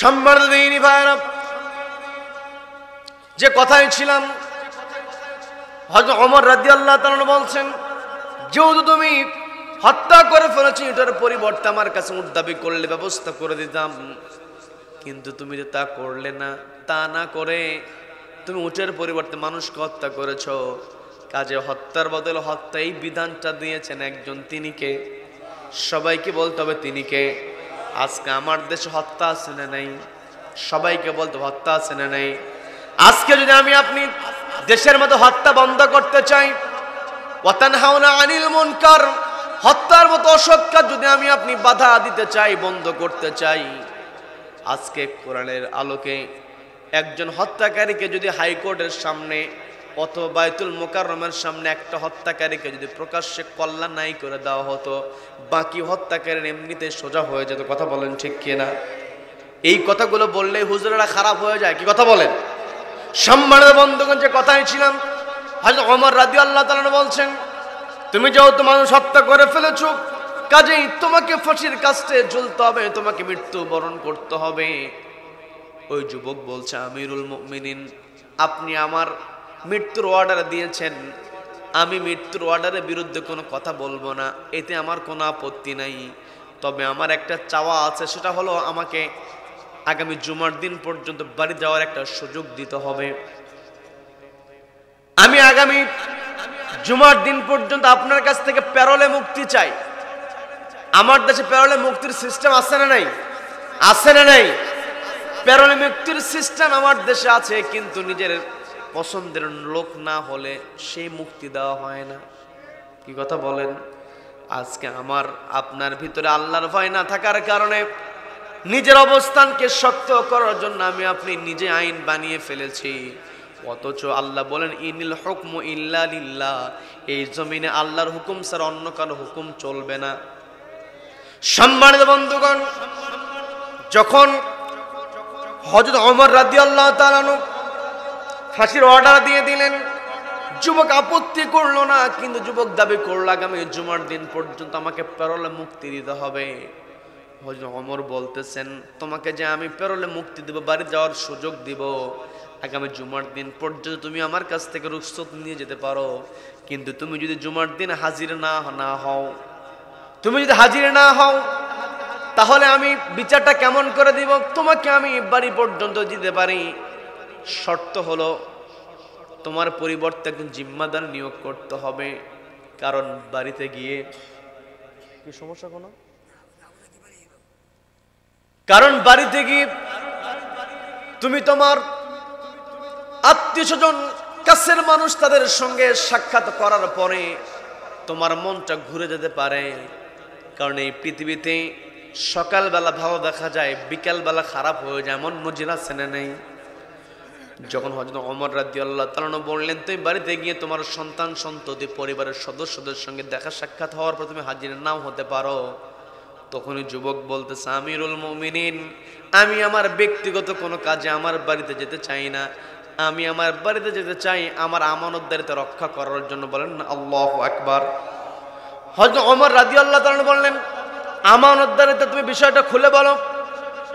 সম্মান দিইনি ভাইরা, যে কথাই ছিলাম, হযরত ওমর রাদিয়াল্লাহু তাআলা বলছেন, যেহেতু তুমি হত্যা করে ফেলেছি, এটার পরিবর্তে আমার কাছে উট দাবি করলে ব্যবস্থা করে দিতাম, কিন্তু তুমি যে তা করলে না। তা না করে তুমি উটের পরিবর্তে মানুষকে হত্যা করেছ। কাজে হত্যার বদলে হত্যা, এই বিধানটা দিয়েছেন একজন, তিনি কে? সবাইকে বলতে হবে তিনি কে। আজকে আমার দেশে হত্যা আছে না নাই? সবাইকে বলতে হত্যা আছে না নাই? আজকে যদি আমি আপনি দেশের মতো হত্যা বন্ধ করতে চাই, ওয়াতানহাউনা আনিল মুনকার, হত্যার মতো অসৎ কাজ যদি আমি আপনি বাধা দিতে চাই, বন্ধ করতে চাই, আজকে কোরআনের আলোকে একজন হত্যাকারীকে যদি হাইকোর্টের সামনে অথবা বাইতুল মুকাররমের সামনে একটা হত্যাকারীকে যদি প্রকাশ্যে কল্যাণ নাই করে দেওয়া হতো, বাকি হত্যাকারীর এমনিতে সোজা হয়ে যেত। কথা বলেন ঠিক কিনা? এই কথাগুলো বললে হুজুরেরা খারাপ হয়ে যায়। কি কথা বলেন? সম্মানিত বন্ধুগণ, যে কথাই ছিলাম, হযরত ওমর রাদিয়াল্লাহু তাআলা বলছেন, তুমি যেহেতু মানুষ হত্যা করে ফেলেছো, কাজেই তোমাকে ফাঁসির কাস্টে ঝুলতে হবে, তোমাকে মৃত্যু বরণ করতে হবে। ওই যুবক বলছে, আমিরুল মুমিনিন, আপনি আমার মৃত্যুর অর্ডার দিয়েছেন, আমি মৃত্যুর অর্ডারের বিরুদ্ধে কোনো কথা বলবো না, এতে আমার কোনো আপত্তি নাই। তবে আমার একটা চাওয়া আছে, সেটা হলো আমাকে আগামী জুমার দিন পর্যন্ত বাড়ি যাওয়ার একটা সুযোগ দিতে হবে। আমি আগামী জুমার দিন পর্যন্ত আপনার কাছ থেকে প্যারোলে মুক্তি চাই। আমার দেশে প্যারোলে মুক্তির সিস্টেম আছে না নাই? আছে না নাই? প্যারোলে মুক্তির সিস্টেম আমার দেশে আছে, কিন্তু নিজের পছন্দের লোক না হলে সেই মুক্তি দেওয়া হয় না। কি কথা বলেন? আজকে আমার আপনার ভিতরে আল্লাহর ভয় না থাকার কারণে নিজের অবস্থানকে শক্ত করার জন্য আমি আপনি নিজে আইন বানিয়ে ফেলেছি। অথচ আল্লাহ বলেন, ইনিল হুকমু ইল্লা লিল্লাহ, এই জমিনে আল্লাহর হুকুম ছাড়া অন্য কারো হুকুম চলবে না। সম্মানিত বন্ধুগণ, যখন হযরত ওমর রাদিয়াল্লাহু তাআলা ফাঁসির অর্ডার দিয়ে দিলেন, যুবক আপত্তি করলো না, কিন্তু যুবক দাবি করল, আগামী জুমার দিন পর্যন্ত আমাকে প্যারোলে মুক্তি দিতে হবে। হযরত ওমর বলতেছেন, তোমাকে যে আমি প্যারোলে মুক্তি দেব, বাড়ি যাওয়ার সুযোগ দিব, আগামী জুমার দিন পর্যন্ত তুমি আমার কাছ থেকে রুখসত নিয়ে যেতে পারো, কিন্তু তুমি যদি জুমার দিন হাজির না হও, তুমি যদি হাজির না হও, তাহলে আমি বিচারটা কেমন করে দিব? তোমাকে আমি বাড়ি পর্যন্ত দিতে পারি, শর্ত হলো তোমার পরিবর্তে একজন জিম্মাদার নিয়োগ করতে হবে। কারণ বাড়িতে গিয়ে কি সমস্যা কোনো? কারণ বাড়িতে গিয়ে তুমি তোমার আত্মীয় স্বজন, কাছের মানুষ, তাদের সঙ্গে সাক্ষাৎ করার পরে তোমার মনটা ঘুরে যেতে পারে। কারণ এই পৃথিবীতে সকালবেলা ভালো দেখা যায়, বিকালবেলা খারাপ হয়ে যায়, এমন নজির আছে না নেই? যখন হযরত ওমর রাদিয়াল্লাহু তাআলা বললেন, তুমি বাড়িতে গিয়ে তোমার সন্তান সন্ততি পরিবারের সদস্যদের সঙ্গে দেখা সাক্ষাৎ হওয়ার পর তুমি হাজির নাও হতে পারো, তখনই যুবক বলতেছে, আমিরুল মুমিনিন, আমি আমার ব্যক্তিগত কোনো কাজে আমার বাড়িতে যেতে চাই না, আমি আমার বাড়িতে যেতে চাই আমার আমানতদারিতা রক্ষা করার জন্য। বলেন আল্লাহু আকবার। হযরত ওমর রাদিয়াল্লাহু তাআলা বললেন, আমানতদারিতা তুমি বিষয়টা খুলে বলো।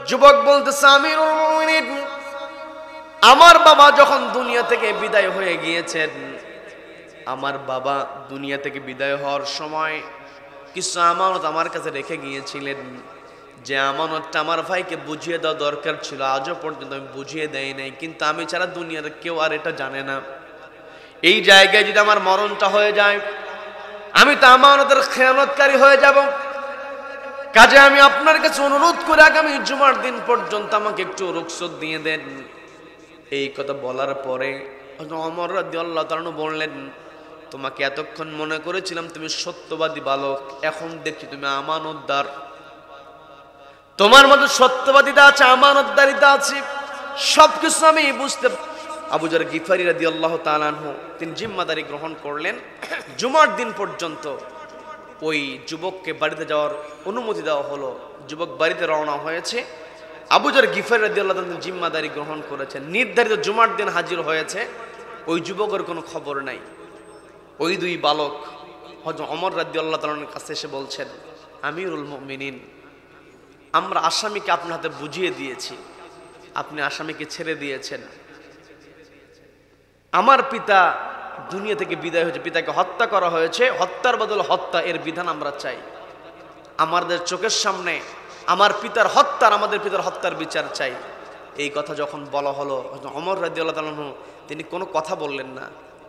যুবক বলতেছে, আমিরুল মুমিনিন, আমার বাবা যখন দুনিয়া থেকে বিদায় হয়ে গিয়েছেন, আমার বাবা দুনিয়া থেকে বিদায় হওয়ার সময় কিছু আমানত আমার কাছে রেখে গিয়েছিলেন, যে আমানতটা আমার ভাইকে বুঝিয়ে দেওয়া দরকার ছিল, আজও পর্যন্ত আমি বুঝিয়ে দেই নাই, কিন্তু আমি ছাড়া দুনিয়ার কেউ আর এটা জানে না। এই জায়গায় যদি আমার মরণটা হয়ে যায়, আমি তো আমানতের খেয়ানতকারী হয়ে যাব। কাজে আমি আপনার কাছে অনুরোধ করে আগামী জুমার দিন পর্যন্ত আমাকে একটু রুখসত দিয়ে দেন। এই কথা বলার পরে ওমর রাদিয়াল্লাহু তাআলা বললেন, তোমাকে এতক্ষণ মনে করেছিলাম তুমি সত্যবাদী বালক, এখন দেখছি তুমি আমানতদার। তোমার মধ্যে সত্যবাদিতা আছে, আমানতদারিতা আছে, সবকিছু আমি বুঝতে। আবু যর গিফারি রাদিয়াল্লাহু তাআলা আনহু তিনি জিম্মাদারি গ্রহণ করলেন। জুমার দিন পর্যন্ত ওই যুবককে বাড়িতে যাওয়ার অনুমতি দেওয়া হলো। যুবক বাড়িতে রওনা হয়েছে। আবু যর গিফারি রাদিয়াল্লাহু তাআলা জিম্মাদারি গ্রহণ করেছেন, নির্ধারিত জুমার দিন হাজির হয়েছে। ওই যুবকের কোনো খবর নাই। ওই দুই বালক হযরত ওমর রাদিয়াল্লাহু তাআলার কাছে এসে বলছেন, আমিরুল মুমিনিন, আমরা আসামিকে আপনার হাতে বুঝিয়ে দিয়েছি, আপনি আসামিকে ছেড়ে দিয়েছেন। আমার পিতা দুনিয়া থেকে বিদায় হয়েছে, পিতাকে হত্যা করা হয়েছে, হত্যার বদলে হত্যা, এর বিধান আমরা চাই। আমাদের চোখের সামনে আমার পিতার হত্যার বিচার চাই। এই কথা যখন বলা হলো, ওমর রাদিয়াল্লাহু তাআলা তিনি কোনো কথা বললেন না।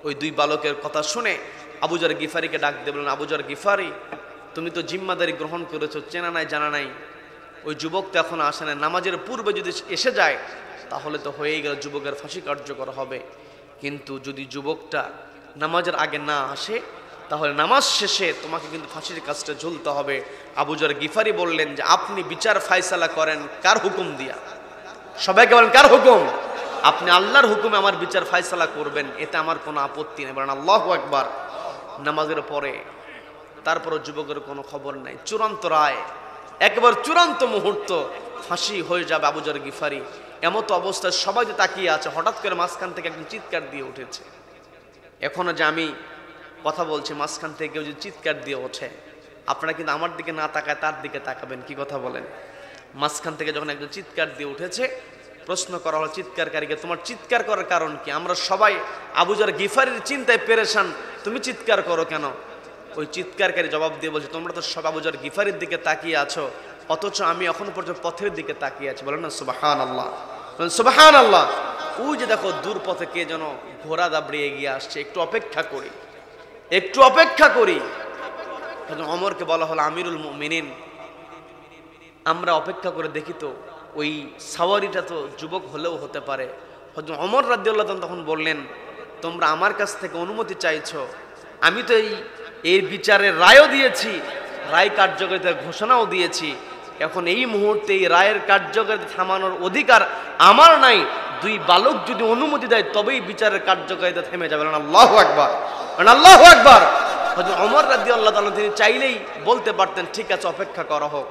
ওই দুই বালকের কথা শুনে আবু যর গিফারিকে ডাক দিয়ে বললেন, আবু যর গিফারি, তুমি তো জিম্মাদারি গ্রহণ করেছো, চেনা নাই জানা নাই। ওই যুবক তো এখন আসে না, নামাজের পূর্বে যদি এসে যায় তাহলে তো হয়েই গেল, যুবকের ফাঁসি কার্যকর হবে। কিন্তু যদি যুবকটা নামাজের আগে না আসে তাহলে নামাজ শেষে তোমাকে কিন্তু ফাঁসির কাজটা ঝুলতে হবে। আবু যর গিফারি বললেন যে আপনি বিচার ফায়সালা করেন কার হুকুম দিয়া? সবাইকে বলেন, কার হুকুম? আপনি আল্লাহর হুকুমে আমার বিচার ফায়সালা করবেন, এতে আমার কোনো আপত্তি নেই। বলেন আল্লাহু আকবার। নামাজের পরে তারপর যুবকের কোনো খবর নাই। চূড়ান্ত রায়, একবার চূড়ান্ত মুহূর্ত, ফাঁসি হয়ে যাবে আবু যর গিফারি। এমত অবস্থায় সবাই যে তাকিয়ে আছে, হঠাৎ করে মাঝখান থেকে একজন চিৎকার দিয়ে উঠেছে। এখনো যে আমি কথা বলছি, মাঝখান থেকে কেউ যদি চিৎকার দিয়ে ওঠে, আপনারা কিন্তু আমার দিকে না তাকায় তার দিকে তাকাবেন। কি কথা বলেন? মাঝখান থেকে যখন একজন চিৎকার দিয়ে উঠেছে, প্রশ্ন করা হলো চিৎকারকারীকে, তোমার চিৎকার করার কারণ কি? আমরা সবাই আবু যর গিফারির চিন্তায় পেরেশান, তুমি চিৎকার করো কেন? ওই চিৎকারকারী জবাব দিয়ে বলছে, তোমরা তো সব আবু যর গিফারির দিকে তাকিয়ে আছো, অথচ আমি এখনো পর্যন্ত পথের দিকে তাকিয়ে আছি। বলেন না সুবহানাল্লাহ, সুবহানাল্লাহ। ওই যে দেখো দূর পথে কে যেন ঘোড়া দাবড়িয়ে এগিয়ে আসছে, একটু অপেক্ষা করি, একটু অপেক্ষা করি। ওমরকে বলা হলো, আমিরুল মুমিনিন, আমরা অপেক্ষা করে দেখি তো ওই সাওয়ারিটা তো যুবক হলেও হতে পারে। হযরত ওমর রাদিয়াল্লাহু তাআলা তখন বললেন, তোমরা আমার কাছ থেকে অনুমতি চাইছো, আমি তো এই বিচারের রায়ও দিয়েছি, রায় কার্যকারিতার ঘোষণাও দিয়েছি। এখন এই মুহূর্তে এই রায়ের কার্যকারিতা থামানোর অধিকার আমার নাই। দুই বালক যদি অনুমতি দেয় তবেই বিচারের কার্যকারিতা থেমে যাবে। আল্লাহু আকবার, আল্লাহু আকবার। হযরত ওমর রাদিয়াল্লাহু তাআলা তিনি চাইলেই বলতে পারতেন, ঠিক আছে অপেক্ষা করা হোক,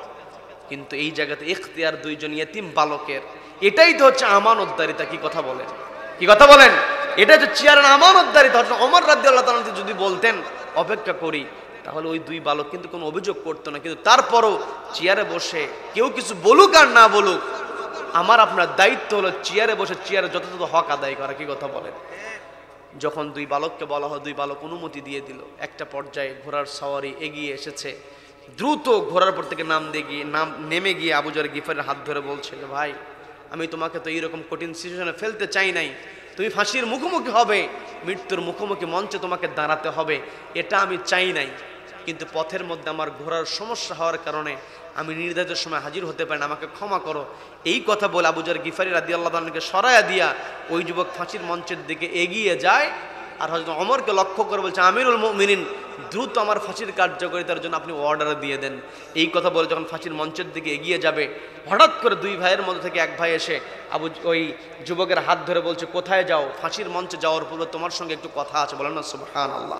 কিন্তু এই জায়গাতে ইখতিয়ার দুইজন ইয়েতিম বালকের, এটাই তো হচ্ছে আমানতদারিতা। কি কথা বলেন? কি কথা বলেন? এটা হচ্ছে চেয়ারের আমানতদারিতা। হযরত ওমর রাদিয়াল্লাহু তাআলা যদি বলতেন অপেক্ষা করি, তাহলে ওই দুই বালক কিন্তু কোনো অভিযোগ করতো না। কিন্তু তারপরও চেয়ারে বসে কেউ কিছু বলুক আর না বলুক, আমার আপনার দায়িত্ব হলো চেয়ারে বসে চেয়ারে যথাযথ হক আদায় করা। কি কথা বলেন? যখন দুই বালককে বলা হয়, দুই বালক অনুমতি দিয়ে দিল। একটা পর্যায়ে ঘোড়ার সওয়ারি এগিয়ে এসেছে, দ্রুত ঘোড়ার উপর থেকে নেমে গিয়ে আবু যর গিফারের হাত ধরে বলছে, ভাই আমি তোমাকে তো এইরকম কঠিন সিচুয়েশনে ফেলতে চাই নাই, তুমি ফাঁসির মুখোমুখি হবে, মৃত্যুর মুখোমুখি মঞ্চে তোমাকে দাঁড়াতে হবে, এটা আমি চাই নাই। কিন্তু পথের মধ্যে আমার ঘোড়ার সমস্যা হওয়ার কারণে আমি নির্ধারিত সময় হাজির হতে পারি না, আমাকে ক্ষমা করো। এই কথা বলে আবু যর গিফারি রাদিয়াল্লাহু তাআলাকে সরায়া দিয়া ওই যুবক ফাঁসির মঞ্চের দিকে এগিয়ে যায়। আর হযরত ওমরকে লক্ষ্য করে বলছে, আমিরুল মুমিনিন, দ্রুত আমার ফাঁসির কার্যকারিতার জন্য আপনি অর্ডার দিয়ে দেন। এই কথা বলে যখন ফাঁসির মঞ্চের দিকে এগিয়ে যাবে, হঠাৎ করে দুই ভাইয়ের মধ্যে থেকে এক ভাই এসে ওই যুবকের হাত ধরে বলছে, কোথায় যাও? ফাঁসির মঞ্চে যাওয়ার পূর্বে তোমার সঙ্গে একটু কথা আছে। বলেন না সুবহানাল্লাহ।